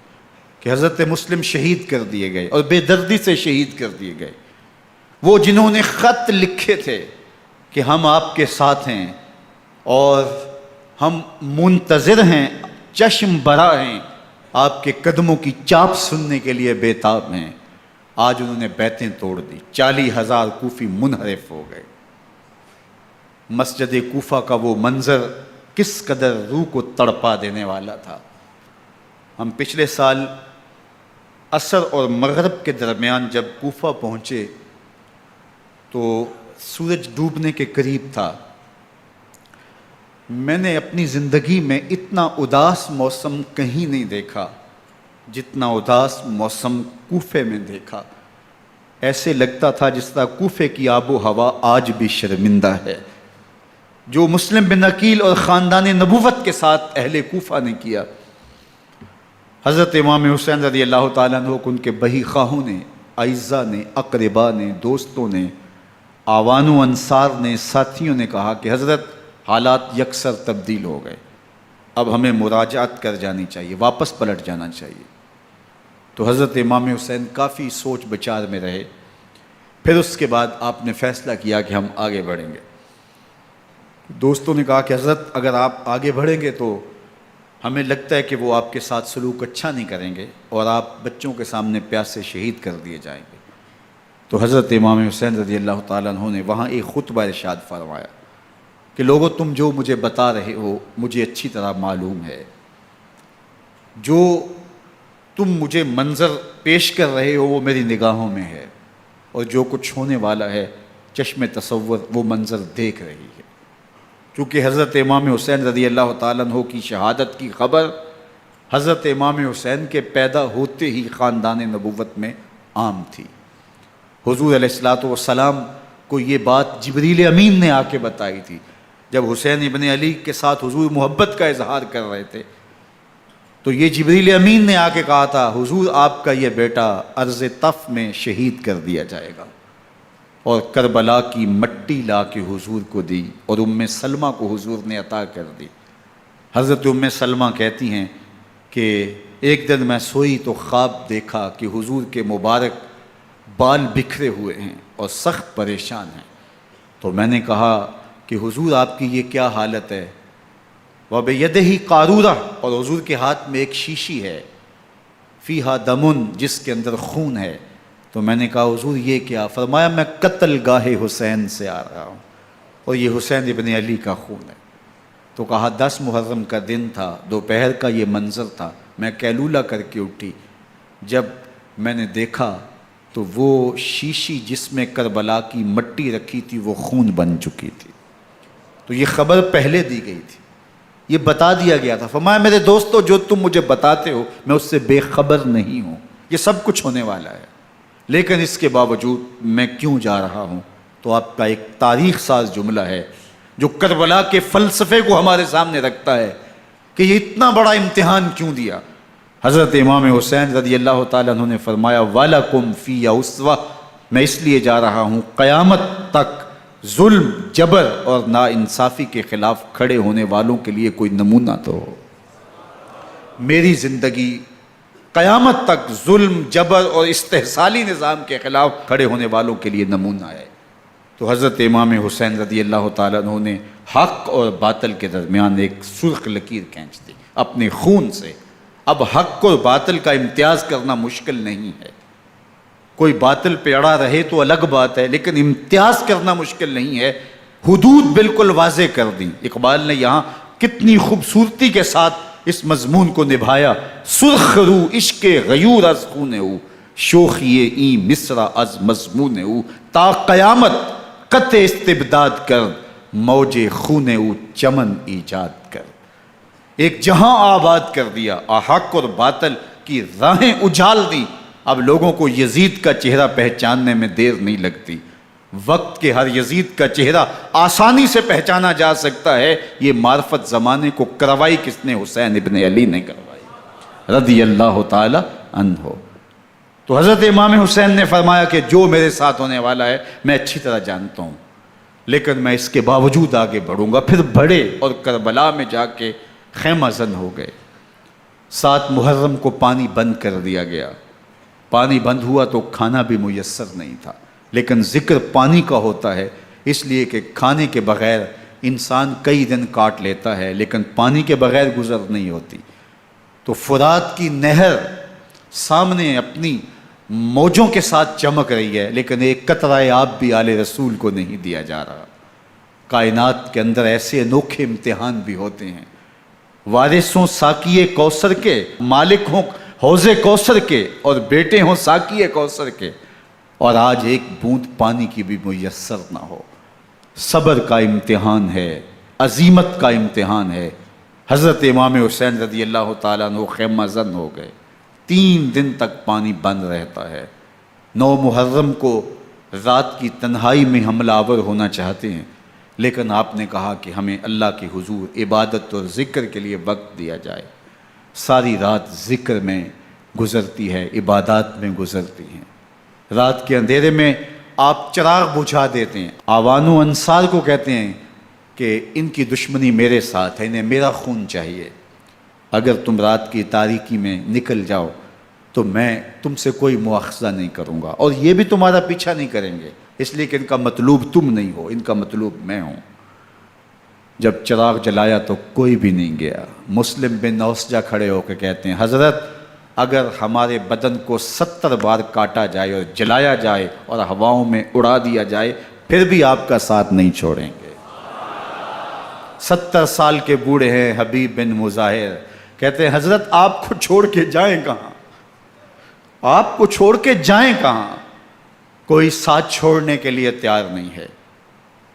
S1: کہ حضرت مسلم شہید کر دیے گئے اور بے دردی سے شہید کر دیے گئے۔ وہ جنہوں نے خط لکھے تھے کہ ہم آپ کے ساتھ ہیں اور ہم منتظر ہیں، چشم برا ہیں، آپ کے قدموں کی چاپ سننے کے لیے بےتاب ہیں، آج انہوں نے بیتیں توڑ دی۔ 40,000 کوفی منحرف ہو گئے۔ مسجد کوفہ کا وہ منظر کس قدر روح کو تڑپا دینے والا تھا۔ ہم پچھلے سال عصر اور مغرب کے درمیان جب کوفہ پہنچے تو سورج ڈوبنے کے قریب تھا۔ میں نے اپنی زندگی میں اتنا اداس موسم کہیں نہیں دیکھا جتنا اداس موسم کوفے میں دیکھا۔ ایسے لگتا تھا جس طرح کوفے کی آب و ہوا آج بھی شرمندہ ہے۔ جو مسلم بن عقیل اور خاندان نبوت کے ساتھ اہل کوفہ نے کیا، حضرت امام حسین رضی اللہ تعالیٰ عنہ کو ان کے بہی خواہوں نے، اعزاء نے، اقربا نے، دوستوں نے، آوان و انصار نے، ساتھیوں نے کہا کہ حضرت حالات یکسر تبدیل ہو گئے، اب ہمیں مراجعت کر جانی چاہیے، واپس پلٹ جانا چاہیے۔ تو حضرت امام حسین کافی سوچ بچار میں رہے، پھر اس کے بعد آپ نے فیصلہ کیا کہ ہم آگے بڑھیں گے۔ دوستوں نے کہا کہ حضرت اگر آپ آگے بڑھیں گے تو ہمیں لگتا ہے کہ وہ آپ کے ساتھ سلوک اچھا نہیں کریں گے اور آپ بچوں کے سامنے پیاس سے شہید کر دیے جائیں گے۔ تو حضرت امام حسین رضی اللہ تعالیٰ عنہ نے وہاں ایک خطبہ ارشاد فرمایا کہ لوگو تم جو مجھے بتا رہے ہو مجھے اچھی طرح معلوم ہے، جو تم مجھے منظر پیش کر رہے ہو وہ میری نگاہوں میں ہے، اور جو کچھ ہونے والا ہے چشم تصور وہ منظر دیکھ رہی ہے۔ چونکہ حضرت امام حسین رضی اللہ تعالیٰ عنہ کی شہادت کی خبر حضرت امام حسین کے پیدا ہوتے ہی خاندان نبوت میں عام تھی۔ حضور علیہ الصلوۃ والسلام کو یہ بات جبریل امین نے آ کے بتائی تھی جب حسین ابن علی کے ساتھ حضور محبت کا اظہار کر رہے تھے، تو یہ جبریل امین نے آ کے کہا تھا حضور آپ کا یہ بیٹا ارض طف میں شہید کر دیا جائے گا، اور کربلا کی مٹی لا کے حضور کو دی اور ام سلمہ کو حضور نے عطا کر دی۔ حضرت ام سلمہ کہتی ہیں کہ ایک دن میں سوئی تو خواب دیکھا کہ حضور کے مبارک بال بکھرے ہوئے ہیں اور سخت پریشان ہیں، تو میں نے کہا کہ حضور آپ کی یہ کیا حالت ہے؟ وَبِيَدِهِ قَارُورَةٌ، اور حضور کے ہاتھ میں ایک شیشی ہے، فِيهَا دَمٌ، جس کے اندر خون ہے۔ تو میں نے کہا حضور یہ کیا؟ فرمایا میں قتل گاہ حسین سے آ رہا ہوں اور یہ حسین ابن علی کا خون ہے۔ تو کہا 10 محرم کا دن تھا، دوپہر کا یہ منظر تھا، میں قیلولہ کر کے اٹھی، جب میں نے دیکھا تو وہ شیشی جس میں کربلا کی مٹی رکھی تھی وہ خون بن چکی تھی۔ تو یہ خبر پہلے دی گئی تھی، یہ بتا دیا گیا تھا۔ فرمایا میرے دوستو جو تم مجھے بتاتے ہو میں اس سے بے خبر نہیں ہوں، یہ سب کچھ ہونے والا ہے، لیکن اس کے باوجود میں کیوں جا رہا ہوں؟ تو آپ کا ایک تاریخ ساز جملہ ہے جو کربلا کے فلسفے کو ہمارے سامنے رکھتا ہے کہ یہ اتنا بڑا امتحان کیوں دیا۔ حضرت امام حسین رضی اللہ تعالیٰ عنہ نے فرمایا وَلَكُمْ فِي أُسْوَةٌ، میں اس لیے جا رہا ہوں قیامت تک ظلم، جبر اور ناانصافی کے خلاف کھڑے ہونے والوں کے لیے کوئی نمونہ تو ہو۔ میری زندگی قیامت تک ظلم، جبر اور استحصالی نظام کے خلاف کھڑے ہونے والوں کے لیے نمونہ ہے۔ تو حضرت امام حسین رضی اللہ تعالیٰ عنہ نے حق اور باطل کے درمیان ایک سرخ لکیر کھینچ دی اپنے خون سے۔ اب حق اور باطل کا امتیاز کرنا مشکل نہیں ہے، کوئی باطل پہ اڑا رہے تو الگ بات ہے، لیکن امتیاز کرنا مشکل نہیں ہے۔ حدود بالکل واضح کر دیں۔ اقبال نے یہاں کتنی خوبصورتی کے ساتھ اس مضمون کو نبھایا۔ سرخ رو عشق غیور از خون او، شوخی این مصرع از مضمون او، تا قیامت قطع استبداد کر، موج خون او چمن ایجاد کر۔ ایک جہاں آباد کر دیا، حق اور باطل کی راہیں اجال دی۔ اب لوگوں کو یزید کا چہرہ پہچاننے میں دیر نہیں لگتی، وقت کے ہر یزید کا چہرہ آسانی سے پہچانا جا سکتا ہے۔ یہ معرفت زمانے کو کروائی کس نے؟ حسین ابن علی نے کروائی رضی اللہ تعالی عنہ۔ تو حضرت امام حسین نے فرمایا کہ جو میرے ساتھ ہونے والا ہے میں اچھی طرح جانتا ہوں، لیکن میں اس کے باوجود آگے بڑھوں گا۔ پھر بڑھے اور کربلا میں جا کے خیمہ زن ہو گئے۔ 7 محرم کو پانی بند کر دیا گیا، پانی بند ہوا تو کھانا بھی میسر نہیں تھا، لیکن ذکر پانی کا ہوتا ہے اس لیے کہ کھانے کے بغیر انسان کئی دن کاٹ لیتا ہے، لیکن پانی کے بغیر گزر نہیں ہوتی۔ تو فرات کی نہر سامنے اپنی موجوں کے ساتھ چمک رہی ہے، لیکن ایک قطرہ آب بھی آل رسول کو نہیں دیا جا رہا۔ کائنات کے اندر ایسے انوکھے امتحان بھی ہوتے ہیں، وارث ہوں ساقی کوثر کے، مالک ہوں حوض کوثر کے، اور بیٹے ہوں ساقی کوثر کے، اور آج ایک بوند پانی کی بھی میسر نہ ہو۔ صبر کا امتحان ہے، عزیمت کا امتحان ہے۔ حضرت امام حسین رضی اللہ تعالیٰ عنہ خیمہ زن ہو گئے، 3 دن تک پانی بند رہتا ہے، 9 محرم کو رات کی تنہائی میں حملہ آور ہونا چاہتے ہیں، لیکن آپ نے کہا کہ ہمیں اللہ کے حضور عبادت اور ذکر کے لیے وقت دیا جائے۔ ساری رات ذکر میں گزرتی ہے، عبادات میں گزرتی ہیں۔ رات کے اندھیرے میں آپ چراغ بجھا دیتے ہیں۔ آوان و انصار کو کہتے ہیں کہ ان کی دشمنی میرے ساتھ ہے، انہیں میرا خون چاہیے، اگر تم رات کی تاریکی میں نکل جاؤ تو میں تم سے کوئی مواخذہ نہیں کروں گا، اور یہ بھی تمہارا پیچھا نہیں کریں گے، اس لیے کہ ان کا مطلوب تم نہیں ہو، ان کا مطلوب میں ہوں۔ جب چراغ جلایا تو کوئی بھی نہیں گیا۔ مسلم بن اوسجہ کھڑے ہو کے کہتے ہیں حضرت اگر ہمارے بدن کو 70 بار کاٹا جائے اور جلایا جائے اور ہواؤں میں اڑا دیا جائے پھر بھی آپ کا ساتھ نہیں چھوڑیں گے۔ 70 سال کے بوڑھے ہیں حبیب بن مظاہر، کہتے ہیں حضرت آپ کو چھوڑ کے جائیں کہاں، آپ کو چھوڑ کے جائیں کہاں، کوئی ساتھ چھوڑنے کے لیے تیار نہیں ہے،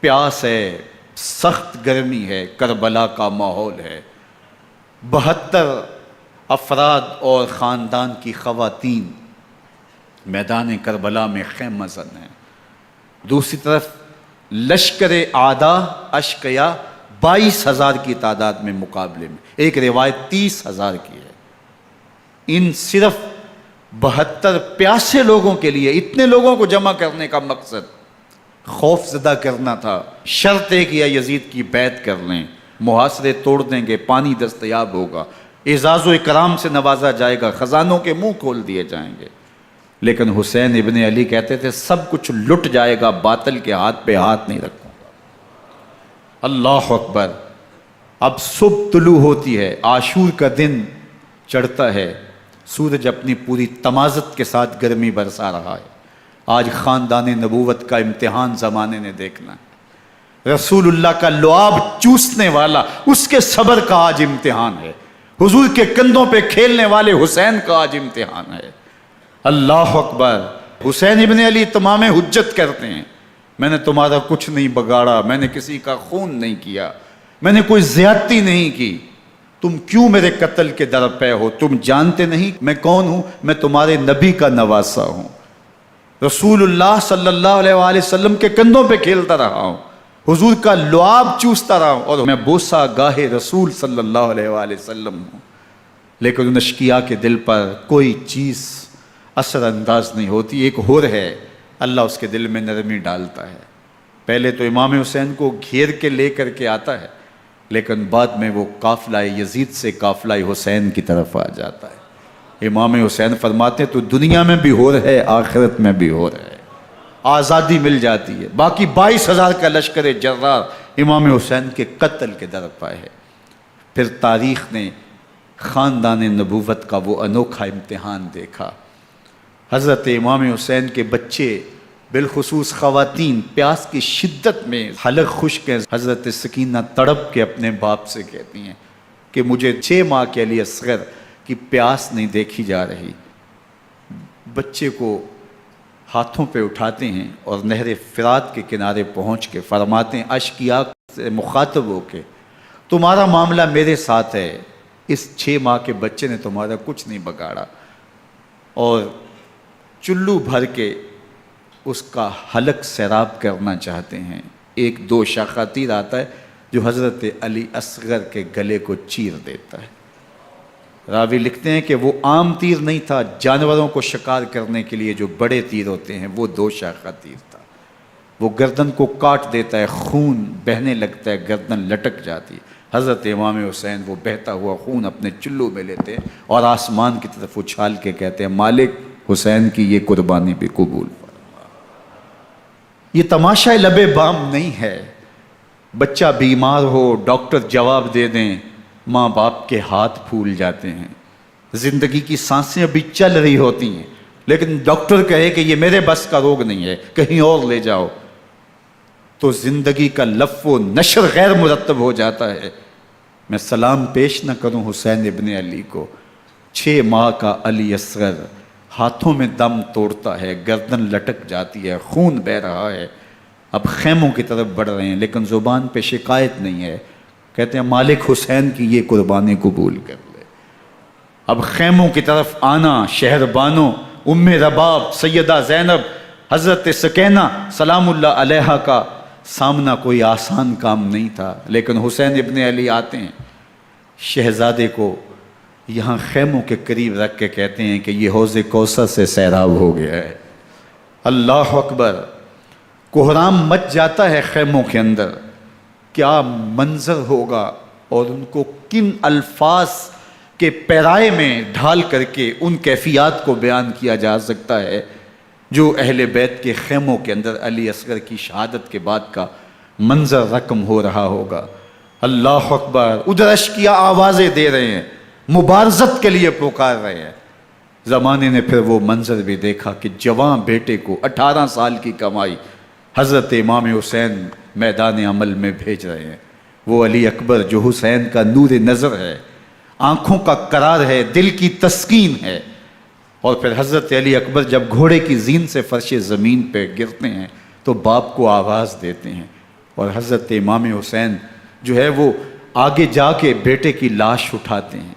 S1: پیاس ہے، سخت گرمی ہے، کربلا کا ماحول ہے، 72 افراد اور خاندان کی خواتین میدان کربلا میں خیمہ زن ہیں، دوسری طرف لشکر اعداء اشقیا 22,000 کی تعداد میں مقابلے میں، ایک روایت 30,000 کی ہے۔ ان صرف 72 پیاسے لوگوں کے لیے اتنے لوگوں کو جمع کرنے کا مقصد خوف زدہ کرنا تھا۔ شرط ہے کہ یزید کی بیعت کر لیں، محاصرے توڑ دیں گے، پانی دستیاب ہوگا، اعزاز و اکرام سے نوازا جائے گا، خزانوں کے منہ کھول دیے جائیں گے۔ لیکن حسین ابن علی کہتے تھے سب کچھ لٹ جائے گا، باطل کے ہاتھ پہ ہاتھ نہیں رکھوں گا۔ اللہ اکبر۔ اب صبح طلوع ہوتی ہے، عاشور کا دن چڑھتا ہے، سورج اپنی پوری تمازت کے ساتھ گرمی برسا رہا ہے۔ آج خاندان نبوت کا امتحان زمانے نے دیکھنا ہے۔ رسول اللہ کا لعاب چوسنے والا اس کے صبر کا آج امتحان ہے، حضور کے کندھوں پہ کھیلنے والے حسین کا آج امتحان ہے۔ اللہ اکبر۔ حسین ابن علی تمام حجت کرتے ہیں میں نے تمہارا کچھ نہیں بگاڑا، میں نے کسی کا خون نہیں کیا، میں نے کوئی زیادتی نہیں کی، تم کیوں میرے قتل کے در پہ ہو؟ تم جانتے نہیں میں کون ہوں؟ میں تمہارے نبی کا نواسا ہوں، رسول اللہ صلی اللہ علیہ وآلہ وسلم کے کندھوں پہ کھیلتا رہا ہوں، حضور کا لعاب چوستا رہا ہوں، اور میں بوسہ گاہ رسول صلی اللہ علیہ وآلہ وسلم ہوں۔ لیکن ان اشقیاء کے دل پر کوئی چیز اثر انداز نہیں ہوتی۔ ایک ہور ہے، اللہ اس کے دل میں نرمی ڈالتا ہے۔ پہلے تو امام حسین کو گھیر کے لے کر کے آتا ہے، لیکن بعد میں وہ قافلہ یزید سے قافلہ حسین کی طرف آ جاتا ہے۔ امام حسین فرماتے ہیں تو دنیا میں بھی ہور ہے، آخرت میں بھی ہور ہے، آزادی مل جاتی ہے۔ باقی 22,000 کا لشکر جرار امام حسین کے قتل کے در پہ ہے۔ پھر تاریخ نے خاندان نبوت کا وہ انوکھا امتحان دیکھا۔ حضرت امام حسین کے بچے بالخصوص خواتین پیاس کی شدت میں حلق خشک ہیں۔ حضرت سکینہ تڑپ کے اپنے باپ سے کہتی ہیں کہ مجھے 6 ماہ کے علی اصغر کی پیاس نہیں دیکھی جا رہی۔ بچے کو ہاتھوں پہ اٹھاتے ہیں اور نہر فرات کے کنارے پہنچ کے فرماتے ہیں اشقیاء سے مخاطب ہو کے تمہارا معاملہ میرے ساتھ ہے، اس 6 ماہ کے بچے نے تمہارا کچھ نہیں بگاڑا، اور چلو بھر کے اس کا حلق سیراب کرنا چاہتے ہیں۔ ایک 2 شاخہ تیر آتا ہے جو حضرت علی اصغر کے گلے کو چیر دیتا ہے۔ راوی لکھتے ہیں کہ وہ عام تیر نہیں تھا، جانوروں کو شکار کرنے کے لیے جو بڑے تیر ہوتے ہیں وہ 2 شاخہ تیر تھا، وہ گردن کو کاٹ دیتا ہے، خون بہنے لگتا ہے، گردن لٹک جاتی ہے۔ حضرت امام حسین وہ بہتا ہوا خون اپنے چلو میں لیتے ہیں اور آسمان کی طرف اچھال کے کہتے ہیں مالک حسین کی یہ قربانی بھی قبول فرما۔ یہ تماشا لب بام نہیں ہے، بچہ بیمار ہو ڈاکٹر جواب دے دیں، ماں باپ کے ہاتھ پھول جاتے ہیں، زندگی کی سانسیں ابھی چل رہی ہوتی ہیں، لیکن ڈاکٹر کہے کہ یہ میرے بس کا روگ نہیں ہے، کہیں اور لے جاؤ، تو زندگی کا لف و نشر غیر مرتب ہو جاتا ہے۔ میں سلام پیش نہ کروں حسین ابن علی کو، 6 ماہ کا علی اصغر ہاتھوں میں دم توڑتا ہے، گردن لٹک جاتی ہے، خون بہہ رہا ہے، اب خیموں کی طرف بڑھ رہے ہیں، لیکن زبان پہ شکایت نہیں ہے، کہتے ہیں مالک حسین کی یہ قربانی قبول کر لے۔ اب خیموں کی طرف آنا، شہر بانوں ام رباب سیدہ زینب حضرت سکینہ سلام اللہ علیہا کا سامنا کوئی آسان کام نہیں تھا، لیکن حسین ابن علی آتے ہیں، شہزادے کو یہاں خیموں کے قریب رکھ کے کہتے ہیں کہ یہ حوض کوثر سے سیراب ہو گیا ہے۔ اللہ اکبر، کوہرام مچ جاتا ہے خیموں کے اندر، کیا منظر ہوگا اور ان کو کن الفاظ کے پیرائے میں ڈھال کر کے ان کیفیات کو بیان کیا جا سکتا ہے جو اہل بیت کے خیموں کے اندر علی اصغر کی شہادت کے بعد کا منظر رقم ہو رہا ہوگا۔ اللہ اکبر، ادھر اشکیا آوازیں دے رہے ہیں، مبارزت کے لیے پکار رہے ہیں۔ زمانے نے پھر وہ منظر بھی دیکھا کہ جوان بیٹے کو 18 سال کی کمائی حضرت امام حسین میدان عمل میں بھیج رہے ہیں۔ وہ علی اکبر جو حسین کا نور نظر ہے، آنکھوں کا قرار ہے، دل کی تسکین ہے۔ اور پھر حضرت علی اکبر جب گھوڑے کی زین سے فرش زمین پہ گرتے ہیں تو باپ کو آواز دیتے ہیں، اور حضرت امام حسین جو ہے وہ آگے جا کے بیٹے کی لاش اٹھاتے ہیں۔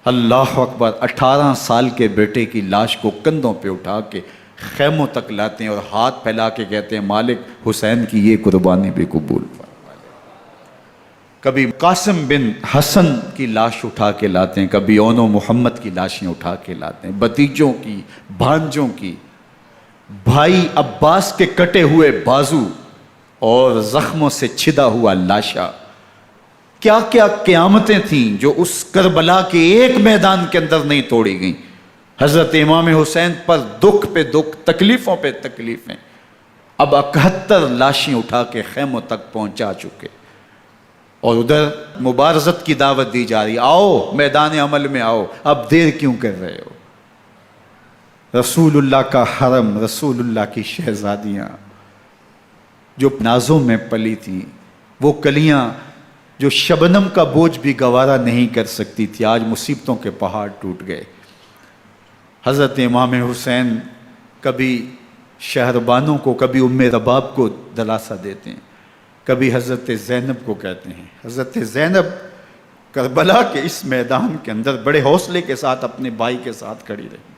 S1: اللہ اکبر، 18 سال کے بیٹے کی لاش کو کندھوں پہ اٹھا کے خیموں تک لاتے ہیں اور ہاتھ پھیلا کے کہتے ہیں مالک حسین کی یہ قربانی بھی قبول فرما۔ کبھی قاسم بن حسن کی لاش اٹھا کے لاتے ہیں، کبھی اون و محمد کی لاشیں اٹھا کے لاتے ہیں، بھتیجوں کی، بھانجوں کی، بھائی عباس کے کٹے ہوئے بازو اور زخموں سے چھدا ہوا لاشا۔ کیا کیا قیامتیں تھیں جو اس کربلا کے ایک میدان کے اندر نہیں توڑی گئیں۔ حضرت امام حسین پر دکھ پہ دکھ، تکلیفوں پہ تکلیفیں۔ اب 71 لاشیں اٹھا کے خیموں تک پہنچا چکے، اور ادھر مبارزت کی دعوت دی جا رہی، آؤ میدان عمل میں آؤ، اب دیر کیوں کر رہے ہو۔ رسول اللہ کا حرم، رسول اللہ کی شہزادیاں جو نازوں میں پلی تھیں، وہ کلیاں جو شبنم کا بوجھ بھی گوارا نہیں کر سکتی تھی، آج مصیبتوں کے پہاڑ ٹوٹ گئے۔ حضرت امام حسین کبھی شہربانوں کو، کبھی ام رباب کو دلاسا دیتے ہیں، کبھی حضرت زینب کو کہتے ہیں۔ حضرت زینب کربلا کے اس میدان کے اندر بڑے حوصلے کے ساتھ اپنے بھائی کے ساتھ کھڑی رہی،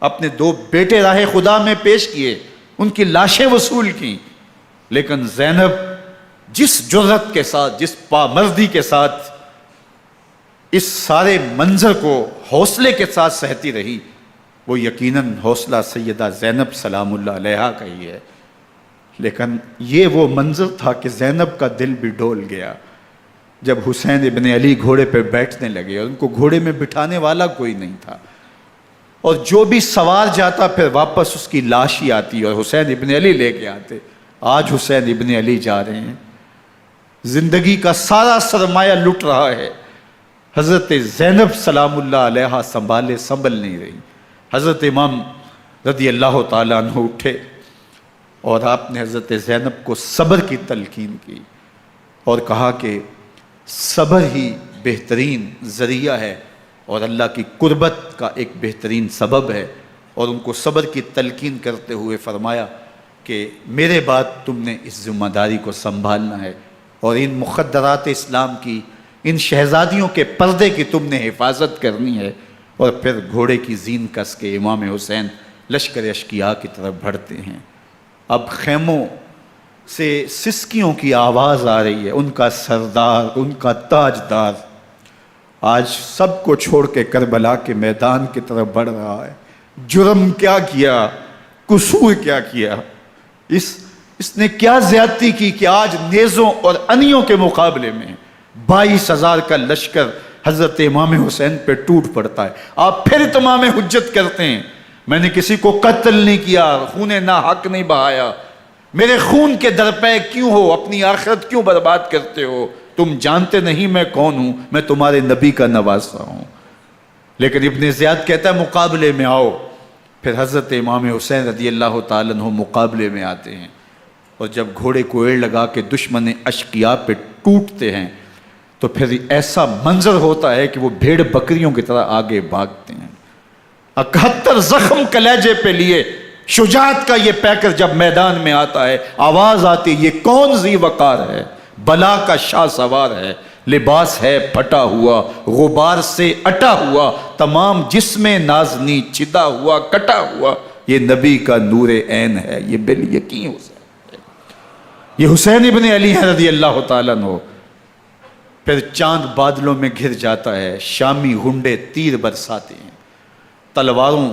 S1: اپنے 2 بیٹے راہ خدا میں پیش کیے، ان کی لاشیں وصول کیں، لیکن زینب جس جرأت کے ساتھ، جس پامردی کے ساتھ اس سارے منظر کو حوصلے کے ساتھ سہتی رہی، وہ یقیناً حوصلہ سیدہ زینب سلام اللہ علیہا کا ہی ہے۔ لیکن یہ وہ منظر تھا کہ زینب کا دل بھی ڈول گیا جب حسین ابن علی گھوڑے پہ بیٹھنے لگے اور ان کو گھوڑے میں بٹھانے والا کوئی نہیں تھا، اور جو بھی سوار جاتا پھر واپس اس کی لاش ہی آتی اور حسین ابن علی لے کے آتے۔ آج حسین ابن علی جا رہے ہیں، زندگی کا سارا سرمایہ لٹ رہا ہے، حضرت زینب سلام اللہ علیہا سنبھل نہیں رہی۔ حضرت امام رضی اللہ تعالیٰ عنہ اٹھے اور آپ نے حضرت زینب کو صبر کی تلقین کی اور کہا کہ صبر ہی بہترین ذریعہ ہے اور اللہ کی قربت کا ایک بہترین سبب ہے، اور ان کو صبر کی تلقین کرتے ہوئے فرمایا کہ میرے بعد تم نے اس ذمہ داری کو سنبھالنا ہے اور ان مخدرات اسلام کی، ان شہزادیوں کے پردے کی تم نے حفاظت کرنی ہے۔ اور پھر گھوڑے کی زین کس کے امام حسین لشکر اشکیا کی طرف بڑھتے ہیں۔ اب خیموں سے سسکیوں کی آواز آ رہی ہے، ان کا سردار، ان کا تاجدار آج سب کو چھوڑ کے کربلا کے میدان کی طرف بڑھ رہا ہے۔ جرم کیا کیا، قصور کیا کیا، اس نے کیا زیادتی کی کہ آج نیزوں اور انیوں کے مقابلے میں 22,000 کا لشکر حضرت امام حسین پہ ٹوٹ پڑتا ہے۔ آپ پھر اتمام حجت کرتے ہیں، میں نے کسی کو قتل نہیں کیا، خون ناحق نہیں بہایا، میرے خون کے درپے کیوں ہو، اپنی آخرت کیوں برباد کرتے ہو، تم جانتے نہیں میں کون ہوں، میں تمہارے نبی کا نواسا ہوں۔ لیکن ابن زیاد کہتا ہے مقابلے میں آؤ۔ پھر حضرت امام حسین رضی اللہ تعالیٰ عنہ مقابلے میں آتے ہیں، اور جب گھوڑے کو ایڑ لگا کے دشمن اشقیاء پہ ٹوٹتے ہیں تو پھر ایسا منظر ہوتا ہے کہ وہ بھیڑ بکریوں کی طرح آگے بھاگتے ہیں۔ 71 زخم کلیجے پہ لیے شجاعت کا یہ پیکر جب میدان میں آتا ہے، آواز آتی، یہ کون ذی وقار ہے، بلا کا شاہ سوار ہے، لباس ہے پھٹا ہوا غبار سے اٹا ہوا، تمام جسم نازنی چھدا ہوا کٹا ہوا، یہ نبی کا نور عین ہے، یہ بالیقین حسین ہے، یہ حسین ابن علی ہے رضی اللہ تعالیٰ عنہ۔ پھر چاند بادلوں میں گھر جاتا ہے، شامی غنڈے تیر برساتے ہیں، تلواروں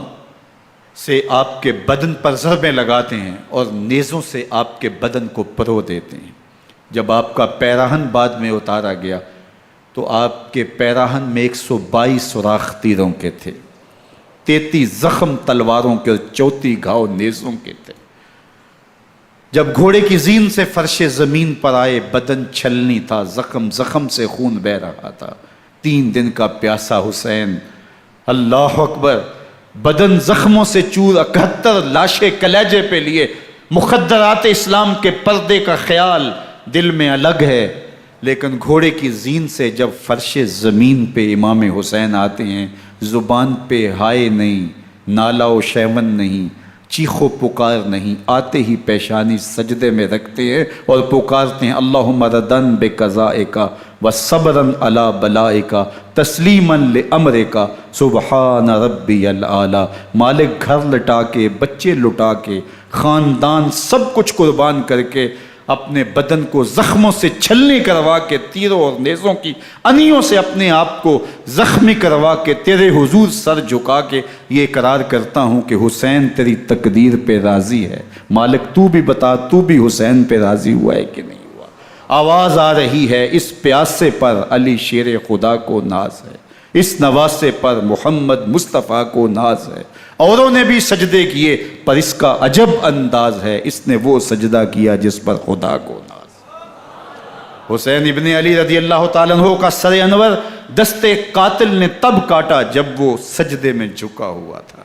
S1: سے آپ کے بدن پر ضربیں لگاتے ہیں اور نیزوں سے آپ کے بدن کو پرو دیتے ہیں۔ جب آپ کا پیراہن بعد میں اتارا گیا تو آپ کے پیراہن میں 122 سوراخ تیروں کے تھے، 33 زخم تلواروں کے اور 34 گھاؤ نیزوں کے تھے۔ جب گھوڑے کی زین سے فرش زمین پر آئے، بدن چھلنی تھا، زخم زخم سے خون بہ رہا تھا، 3 دن کا پیاسا حسین، اللہ اکبر، بدن زخموں سے چور، 71 لاشیں کلیجے پہ لیے، مخدرات اسلام کے پردے کا خیال دل میں الگ ہے، لیکن گھوڑے کی زین سے جب فرش زمین پہ امام حسین آتے ہیں، زبان پہ ہائے نہیں، نالا و شیون نہیں، چیخ و پکار نہیں، آتے ہی پیشانی سجدے میں رکھتے ہیں اور پکارتے ہیں اللہم ردن بقضائک وصبرن علی بلائک تسلیمن لامرک سبحان ربی الاعلی۔ مالک گھر لٹا کے، بچے لٹا کے، خاندان سب کچھ قربان کر کے، اپنے بدن کو زخموں سے چھلنی کروا کے، تیروں اور نیزوں کی انیوں سے اپنے آپ کو زخمی کروا کے، تیرے حضور سر جھکا کے یہ اقرار کرتا ہوں کہ حسین تیری تقدیر پہ راضی ہے، مالک تو بھی بتا، تو بھی حسین پہ راضی ہوا ہے کہ نہیں ہوا؟ آواز آ رہی ہے، اس پیاسے پر علی شیر خدا کو ناز ہے، اس نواسے پر محمد مصطفیٰ کو ناز ہے، اوروں نے بھی سجدے کیے پر اس کا عجب انداز ہے، اس نے وہ سجدہ کیا جس پر خدا کو ناز۔ حسین ابن علی رضی اللہ تعالیٰ عنہ کا سر انور دستے قاتل نے تب کاٹا جب وہ سجدے میں جھکا ہوا تھا۔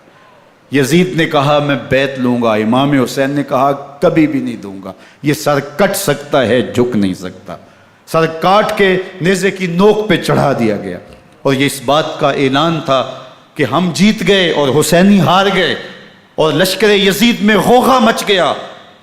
S1: یزید نے کہا میں بیعت لوں گا، امام حسین نے کہا کبھی بھی نہیں دوں گا، یہ سر کٹ سکتا ہے جھک نہیں سکتا۔ سر کاٹ کے نیزے کی نوک پہ چڑھا دیا گیا اور یہ اس بات کا اعلان تھا کہ ہم جیت گئے اور حسینی ہار گئے، اور لشکر یزید میں غوغا مچ گیا،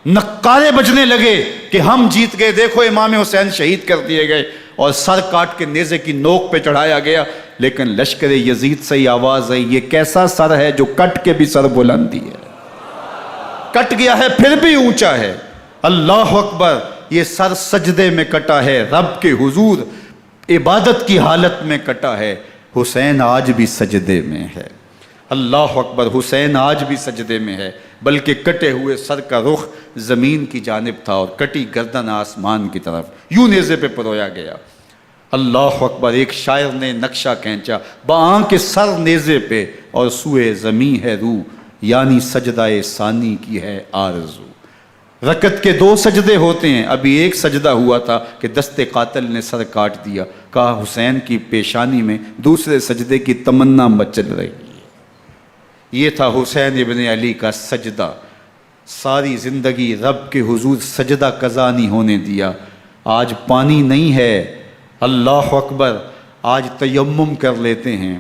S1: نقارے بجنے لگے کہ ہم جیت گئے، دیکھو امام حسین شہید کر دیے گئے، اور سر کاٹ کے نیزے کی نوک پہ چڑھایا گیا۔ لیکن لشکر یزید سے ہی آواز آئی یہ کیسا سر ہے جو کٹ کے بھی سر بلندی ہے، کٹ گیا ہے پھر بھی اونچا ہے، اللہ اکبر، یہ سر سجدے میں کٹا ہے، رب کے حضور عبادت کی حالت میں کٹا ہے، حسین آج بھی سجدے میں ہے، اللہ اکبر، حسین آج بھی سجدے میں ہے، بلکہ کٹے ہوئے سر کا رخ زمین کی جانب تھا اور کٹی گردن آسمان کی طرف، یوں نیزے پہ پرویا گیا، اللہ اکبر۔ ایک شاعر نے نقشہ کھینچا، بآنکھ سر نیزے پہ اور سوئے زمین ہے روح، یعنی سجدہ ثانی کی ہے آرزو۔ رکعت کے 2 سجدے ہوتے ہیں، ابھی ایک سجدہ ہوا تھا کہ دست قاتل نے سر کاٹ دیا، کہا حسین کی پیشانی میں دوسرے سجدے کی تمنا مچل رہی ہے۔ یہ تھا حسین ابن علی کا سجدہ، ساری زندگی رب کے حضور سجدہ قضا نہیں ہونے دیا۔ آج پانی نہیں ہے، اللہ اکبر، آج تیمم کر لیتے ہیں،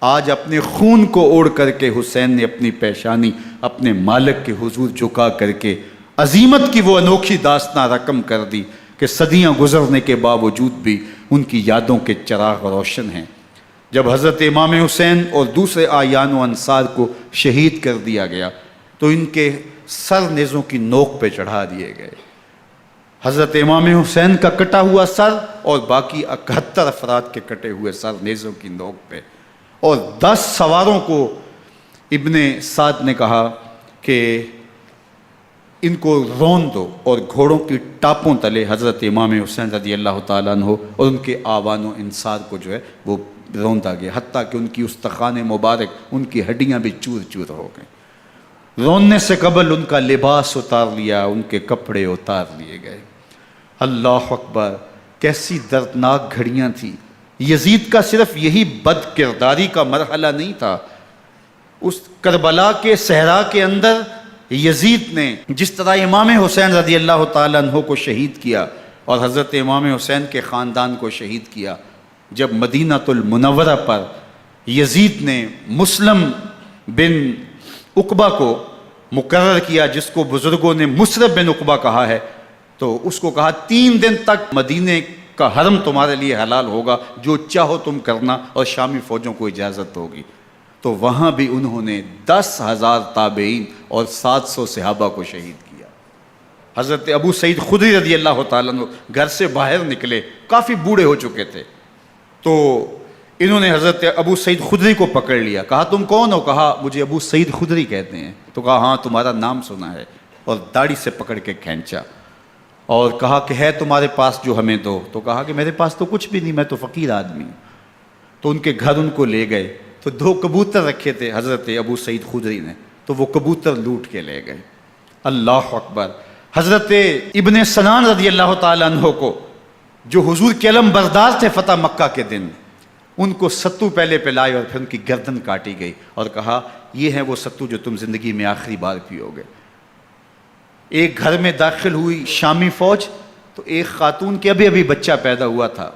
S1: آج اپنے خون کو اوڑھ کر کے حسین نے اپنی پیشانی اپنے مالک کے حضور جھکا کر کے عظیمت کی وہ انوکھی داستان رقم کر دی کہ صدیاں گزرنے کے باوجود بھی ان کی یادوں کے چراغ روشن ہیں۔ جب حضرت امام حسین اور دوسرے آیان و انصار کو شہید کر دیا گیا تو ان کے سر نیزوں کی نوک پہ چڑھا دیے گئے، حضرت امام حسین کا کٹا ہوا سر اور باقی 71 افراد کے کٹے ہوئے سر نیزوں کی نوک پہ، اور 10 سواروں کو ابن سعد نے کہا کہ ان کو رون دو، اور گھوڑوں کی ٹاپوں تلے حضرت امام حسین رضی اللہ تعالیٰ عنہ اور ان کے آوان و انصار کو جو ہے وہ روندا گیا، حتیٰ کہ ان کی استخوان مبارک، ان کی ہڈیاں بھی چور چور ہو گئیں۔ روننے سے قبل ان کا لباس اتار لیا، ان کے کپڑے اتار لیے گئے، اللہ اکبر، کیسی دردناک گھڑیاں تھیں۔ یزید کا صرف یہی بد کرداری کا مرحلہ نہیں تھا، اس کربلا کے صحرا کے اندر یزید نے جس طرح امام حسین رضی اللہ تعالیٰ عنہ کو شہید کیا اور حضرت امام حسین کے خاندان کو شہید کیا، جب مدینہ المنورہ پر یزید نے مسلم بن عقبہ کو مقرر کیا، جس کو بزرگوں نے مصرب بن عقبہ کہا ہے، تو اس کو کہا 3 دن تک مدینے کا حرم تمہارے لیے حلال ہوگا، جو چاہو تم کرنا، اور شامی فوجوں کو اجازت ہوگی۔ تو وہاں بھی انہوں نے 10,000 تابعین اور 700 صحابہ کو شہید کیا۔ حضرت ابو سعید خدری رضی اللہ تعالیٰ عنہ گھر سے باہر نکلے، کافی بوڑھے ہو چکے تھے، تو انہوں نے حضرت ابو سعید خدری کو پکڑ لیا، کہا تم کون ہو؟ کہا مجھے ابو سعید خدری کہتے ہیں۔ تو کہا ہاں تمہارا نام سنا ہے، اور داڑھی سے پکڑ کے کھینچا اور کہا کہ ہے تمہارے پاس جو ہمیں دو؟ تو کہا کہ میرے پاس تو کچھ بھی نہیں، میں تو فقیر آدمی ہوں۔ تو ان کے گھر ان کو لے گئے، تو 2 کبوتر رکھے تھے حضرت ابو سعید خدری نے، تو وہ کبوتر لوٹ کے لے گئے۔ اللہ اکبر۔ حضرت ابن سنان رضی اللہ تعالیٰ عنہ کو، جو حضور کے علم بردار تھے فتح مکہ کے دن، ان کو ستو پہلے پلائے اور پھر ان کی گردن کاٹی گئی، اور کہا یہ ہے وہ ستو جو تم زندگی میں آخری بار پیو گے۔ ایک گھر میں داخل ہوئی شامی فوج، تو ایک خاتون کے ابھی بچہ پیدا ہوا تھا،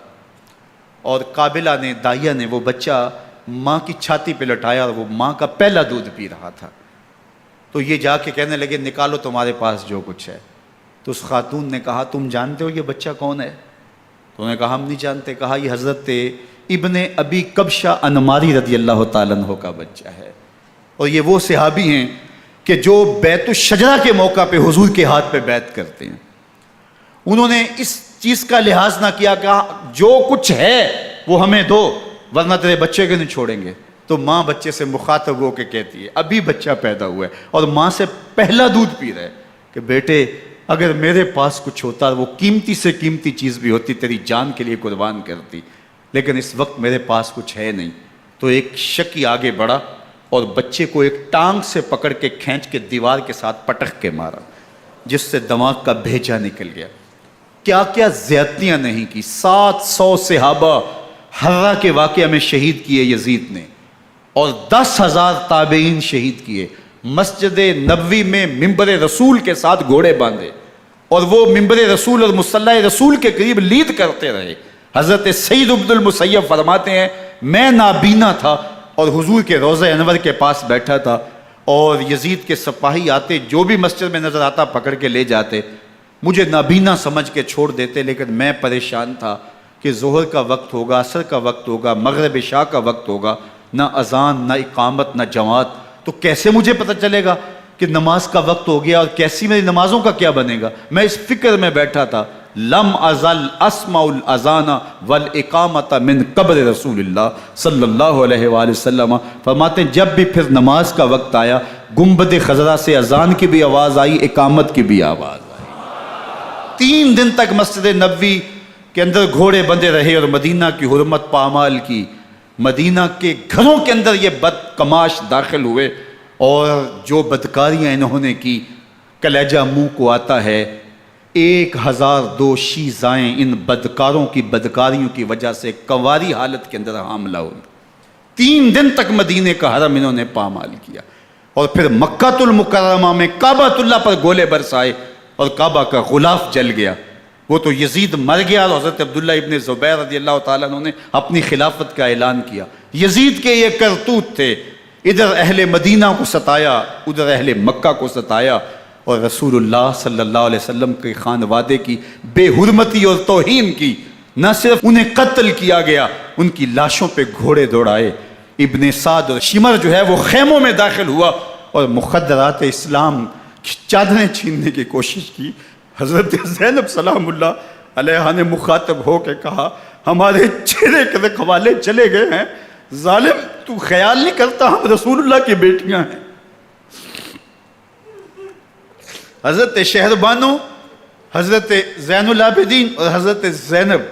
S1: اور قابلہ نے، دائیا نے، وہ بچہ ماں کی چھاتی پہ لٹایا، اور وہ ماں کا پہلا دودھ پی رہا تھا۔ تو یہ جا کے کہنے لگے نکالو تمہارے پاس جو کچھ ہے۔ تو اس خاتون نے کہا تم جانتے ہو یہ بچہ کون ہے؟ تو انہوں نے کہا ہم نہیں جانتے۔ کہا یہ حضرت ابن ابی کبشہ انماری رضی اللہ تعالیٰ عنہ کا بچہ ہے، اور یہ وہ صحابی ہیں کہ جو بیت الشجرہ کے موقع پہ حضور کے ہاتھ پہ بیعت کرتے ہیں۔ انہوں نے اس چیز کا لحاظ نہ کیا کہ جو کچھ ہے وہ ہمیں دو، ورنہ تیرے بچے کو نہیں چھوڑیں گے۔ تو ماں بچے سے مخاطب ہو کے کہتی ہے، ابھی بچہ پیدا ہوا ہے اور ماں سے پہلا دودھ پی رہا ہے، کہ بیٹے اگر میرے پاس کچھ ہوتا، وہ قیمتی سے قیمتی چیز بھی ہوتی، تیری جان کے لیے قربان کرتی، لیکن اس وقت میرے پاس کچھ ہے نہیں۔ تو ایک شکی آگے بڑھا اور بچے کو ایک ٹانگ سے پکڑ کے کھینچ کے دیوار کے ساتھ پٹک کے مارا، جس سے دماغ کا بھیجا نکل گیا۔ کیا کیا زیادتیاں نہیں کی۔ 700 صحابہ حرہ کے واقعہ میں شہید کیے یزید نے، اور 10,000 تابعین شہید کیے۔ مسجد نبوی میں ممبر رسول کے ساتھ گھوڑے باندھے، اور وہ ممبر رسول اور مصلی رسول کے قریب لید کرتے رہے۔ حضرت سعید بن المسیب فرماتے ہیں میں نابینا تھا اور حضور کے روضہ انور کے پاس بیٹھا تھا، اور یزید کے سپاہی آتے، جو بھی مسجد میں نظر آتا پکڑ کے لے جاتے، مجھے نابینا سمجھ کے چھوڑ دیتے، لیکن میں پریشان تھا کہ ظہر کا وقت ہوگا، عصر کا وقت ہوگا، مغرب عشاء کا وقت ہوگا، نہ اذان، نہ اقامت، نہ جماعت، تو کیسے مجھے پتہ چلے گا کہ نماز کا وقت ہو گیا، اور کیسی میری نمازوں کا کیا بنے گا؟ میں اس فکر میں بیٹھا تھا۔ لم ازل اسمع الاذان والاقامت من قبر رسول اللہ صلی اللہ علیہ وآلہ وسلم۔ فرماتے ہیں جب بھی پھر نماز کا وقت آیا، گنبد خضرا سے اذان کی بھی آواز آئی، اقامت کی بھی آواز آئی۔ 3 دن تک مسجد نبوی کے اندر گھوڑے بندے رہے، اور مدینہ کی حرمت پامال کی۔ مدینہ کے گھروں کے اندر یہ بدکماش داخل ہوئے، اور جو بدکاریاں انہوں نے کی کلیجہ منہ کو آتا ہے۔ 1002 شیزائیں ان بدکاروں کی بدکاریوں کی وجہ سے کنواری حالت کے اندر حاملہ ہوئی۔ 3 دن تک مدینے کا حرم انہوں نے پامال کیا، اور پھر مکہ المکرمہ میں کعبۃ اللہ پر گولے برسائے، اور کعبہ کا غلاف جل گیا۔ وہ تو یزید مر گیا، اور حضرت عبداللہ ابن زبیر رضی اللہ تعالیٰ عنہ نے اپنی خلافت کا اعلان کیا۔ یزید کے یہ کرتوت تھے، ادھر اہل مدینہ کو ستایا، ادھر اہل مکہ کو ستایا، اور رسول اللہ صلی اللہ علیہ وسلم کے خانوادے کی بے حرمتی اور توہین کی۔ نہ صرف انہیں قتل کیا گیا، ان کی لاشوں پہ گھوڑے دوڑائے۔ ابن سعد اور شمر جو ہے وہ خیموں میں داخل ہوا، اور مخدرات اسلام کی چادریں چھیننے کی کوشش کی۔ حضرت زینب سلام اللہ علیہ نے مخاطب ہو کے کہا ہمارے چہرے کے رکھوالے چلے گئے ہیں، ظالم تو خیال نہیں کرتا ہم رسول اللہ کی بیٹیاں ہیں۔ حضرت شہربانو، حضرت زین العابدین اور حضرت زینب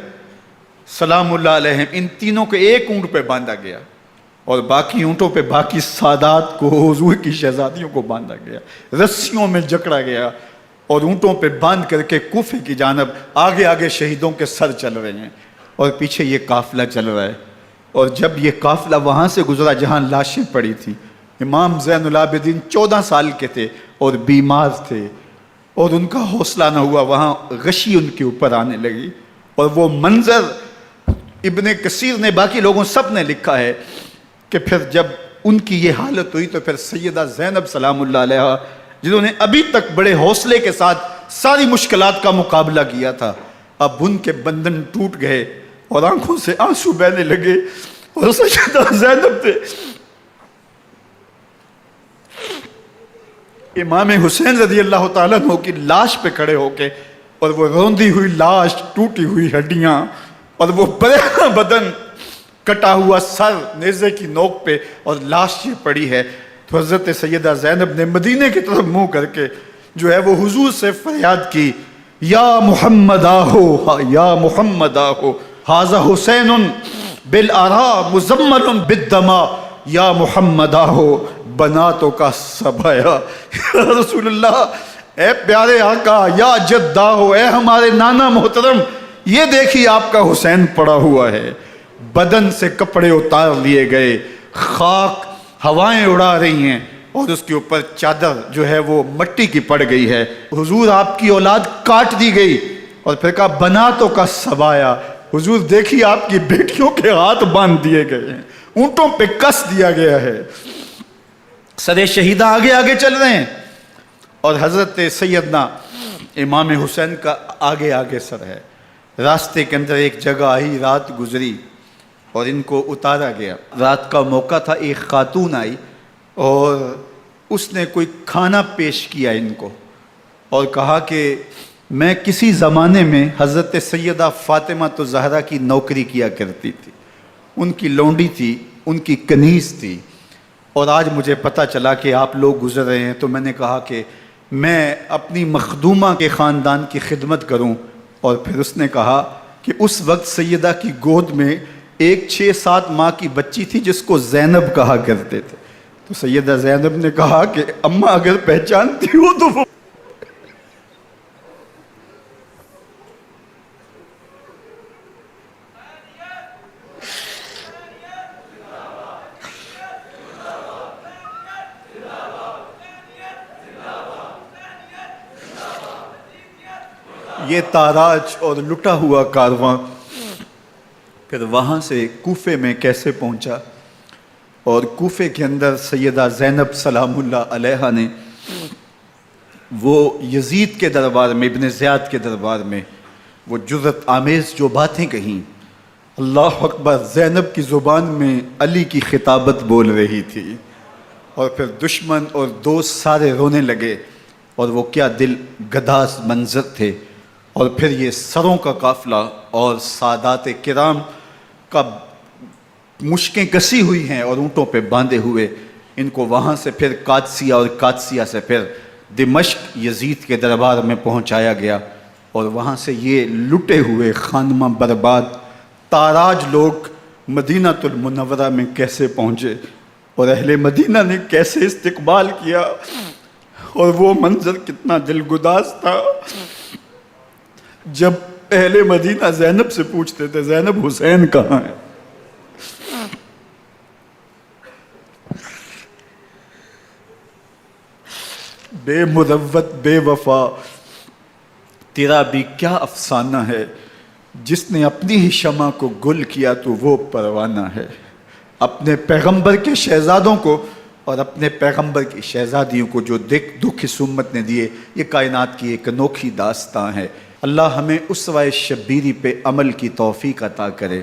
S1: سلام اللہ علیہ، ان تینوں کو ایک اونٹ پہ باندھا گیا، اور باقی اونٹوں پہ باقی سادات کو، حضور کی شہزادیوں کو باندھا گیا، رسیوں میں جکڑا گیا، اور اونٹوں پہ باندھ کر کے کوفے کی جانب آگے آگے شہیدوں کے سر چل رہے ہیں، اور پیچھے یہ قافلہ چل رہا ہے۔ اور جب یہ قافلہ وہاں سے گزرا جہاں لاشیں پڑی تھیں، امام زین العابدین 14 سال کے تھے اور بیمار تھے، اور ان کا حوصلہ نہ ہوا، وہاں غشی ان کے اوپر آنے لگی، اور وہ منظر ابن کثیر نے، باقی لوگوں سب نے لکھا ہے کہ پھر جب ان کی یہ حالت ہوئی تو پھر سیدہ زینب سلام اللہ علیہ، جنہوں نے ابھی تک بڑے حوصلے کے ساتھ ساری مشکلات کا مقابلہ کیا تھا، اب ان کے بندھن ٹوٹ گئے اور آنکھوں سے آنسو بہنے لگے، اور سیدہ زینب نے امام حسین رضی اللہ تعالیٰ عنہ کی لاش پہ کھڑے ہو کے، اور وہ روندی ہوئی لاش، ٹوٹی ہوئی ہڈیاں، اور وہ برینا بدن، کٹا ہوا سر نیزے کی نوک پہ، اور لاش یہ پڑی ہے، تو حضرت سیدہ زینب نے مدینے کی طرف منہ کر کے جو ہے وہ حضور سے فریاد کی، یا محمد آہو، یا محمد آہو، ھذا حسین بالآراء مزمل بالدماء، یا محمد آہو بناتوں کا سبایا۔ یا رسول اللہ، اے پیارے آقا، یا جد آہو، اے ہمارے نانا محترم، یہ دیکھیے آپ کا حسین پڑا ہوا ہے، بدن سے کپڑے اتار لیے گئے، خاک ہوائیں اڑا رہی ہیں، اور اس کے اوپر چادر جو ہے وہ مٹی کی پڑ گئی ہے۔ حضور آپ کی اولاد کاٹ دی گئی، اور پھر کہا بناتوں کا سبایا، حضور دیکھیے آپ کی بیٹیوں کے ہاتھ باندھ دیے گئے ہیں، اونٹوں پہ کس دیا گیا ہے، سر شہیدہ آگے آگے چل رہے ہیں، اور حضرت سیدنا امام حسین کا آگے آگے سر ہے۔ راستے کے اندر ایک جگہ آئی، رات گزری اور ان کو اتارا گیا۔ رات کا موقع تھا، ایک خاتون آئی اور اس نے کوئی کھانا پیش کیا ان کو، اور کہا کہ میں کسی زمانے میں حضرت سیدہ فاطمہ زہرا کی نوکری کیا کرتی تھی، ان کی لونڈی تھی، ان کی کنیز تھی، اور آج مجھے پتہ چلا کہ آپ لوگ گزر رہے ہیں، تو میں نے کہا کہ میں اپنی مخدومہ کے خاندان کی خدمت کروں۔ اور پھر اس نے کہا کہ اس وقت سیدہ کی گود میں ایک 6-7 ماہ کی بچی تھی جس کو زینب کہا کرتے تھے، تو سیدہ زینب نے کہا کہ اماں اگر پہچانتی ہو تو وہ یہ تاراج اور لٹا ہوا کارواں پھر وہاں سے کوفے میں کیسے پہنچا، اور کوفے کے اندر سیدہ زینب سلام اللہ علیہا نے وہ یزید کے دربار میں، ابن زیاد کے دربار میں وہ جرأت آمیز جو باتیں کہیں، اللہ اکبر، زینب کی زبان میں علی کی خطابت بول رہی تھی، اور پھر دشمن اور دوست سارے رونے لگے، اور وہ کیا دل گداز منظر تھے۔ اور پھر یہ سروں کا قافلہ اور سادات کرام کا مشکیں کسی ہوئی ہیں اور اونٹوں پہ باندھے ہوئے، ان کو وہاں سے پھر قادسیہ اور قادسیہ سے پھر دمشق یزید کے دربار میں پہنچایا گیا، اور وہاں سے یہ لٹے ہوئے خانمہ برباد تاراج لوگ مدینہ المنورہ میں کیسے پہنچے، اور اہل مدینہ نے کیسے استقبال کیا، اور وہ منظر کتنا دلگداز تھا جب اہل مدینہ زینب سے پوچھتے تھے زینب حسین کہاں ہے؟ بے مروت بے وفا تیرا بھی کیا افسانہ ہے، جس نے اپنی ہی شمع کو گل کیا تو وہ پروانہ ہے۔ اپنے پیغمبر کے شہزادوں کو اور اپنے پیغمبر کی شہزادیوں کو جو دکھ اس امت نے دیے، یہ کائنات کی ایک انوکھی داستان ہے۔ اللہ ہمیں اسوہ شبیری پہ عمل کی توفیق عطا کرے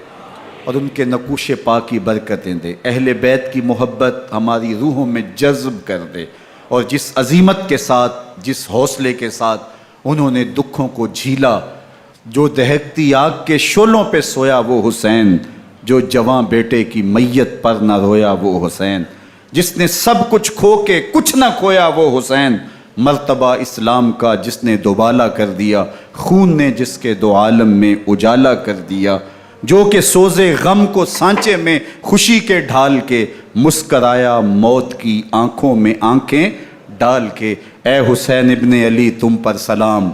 S1: اور ان کے نقوش پاک کی برکتیں دے، اہل بیت کی محبت ہماری روحوں میں جذب کر دے، اور جس عظیمت کے ساتھ، جس حوصلے کے ساتھ انہوں نے دکھوں کو جھیلا، جو دہکتی آگ کے شعلوں پہ سویا وہ حسین، جو جواں بیٹے کی میت پر نہ رویا وہ حسین، جس نے سب کچھ کھو کے کچھ نہ کھویا وہ حسین، مرتبہ اسلام کا جس نے دوبالا کر دیا، خون نے جس کے دو عالم میں اجالا کر دیا، جو کہ سوزے غم کو سانچے میں خوشی کے ڈھال کے، مسکرایا موت کی آنکھوں میں آنکھیں ڈال کے۔ اے حسین ابن علی تم پر سلام،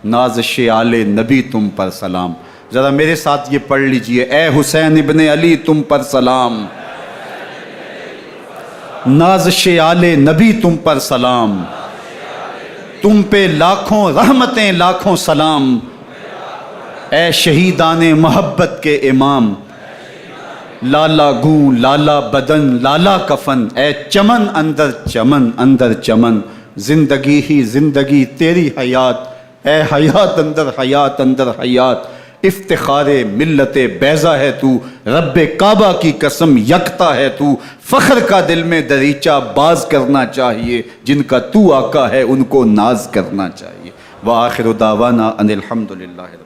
S1: نازش آل نبی تم پر سلام۔ ذرا میرے ساتھ یہ پڑھ لیجئے، اے حسین ابن علی تم پر سلام، نازش آل نبی تم پر سلام، تم پہ لاکھوں رحمتیں لاکھوں سلام، اے شہیدان محبت کے امام، لالا گوں لالا بدن لالا کفن، اے چمن اندر چمن، زندگی ہی زندگی تیری حیات اے حیات اندر حیات اندر حیات، افتخار ملت بیضا ہے تو، رب کعبہ کی قسم یکتا ہے تو، فخر کا دل میں دریچہ باز کرنا چاہیے، جن کا تو آقا ہے ان کو ناز کرنا چاہیے۔ وآخر دعوانا ان الحمد للہ۔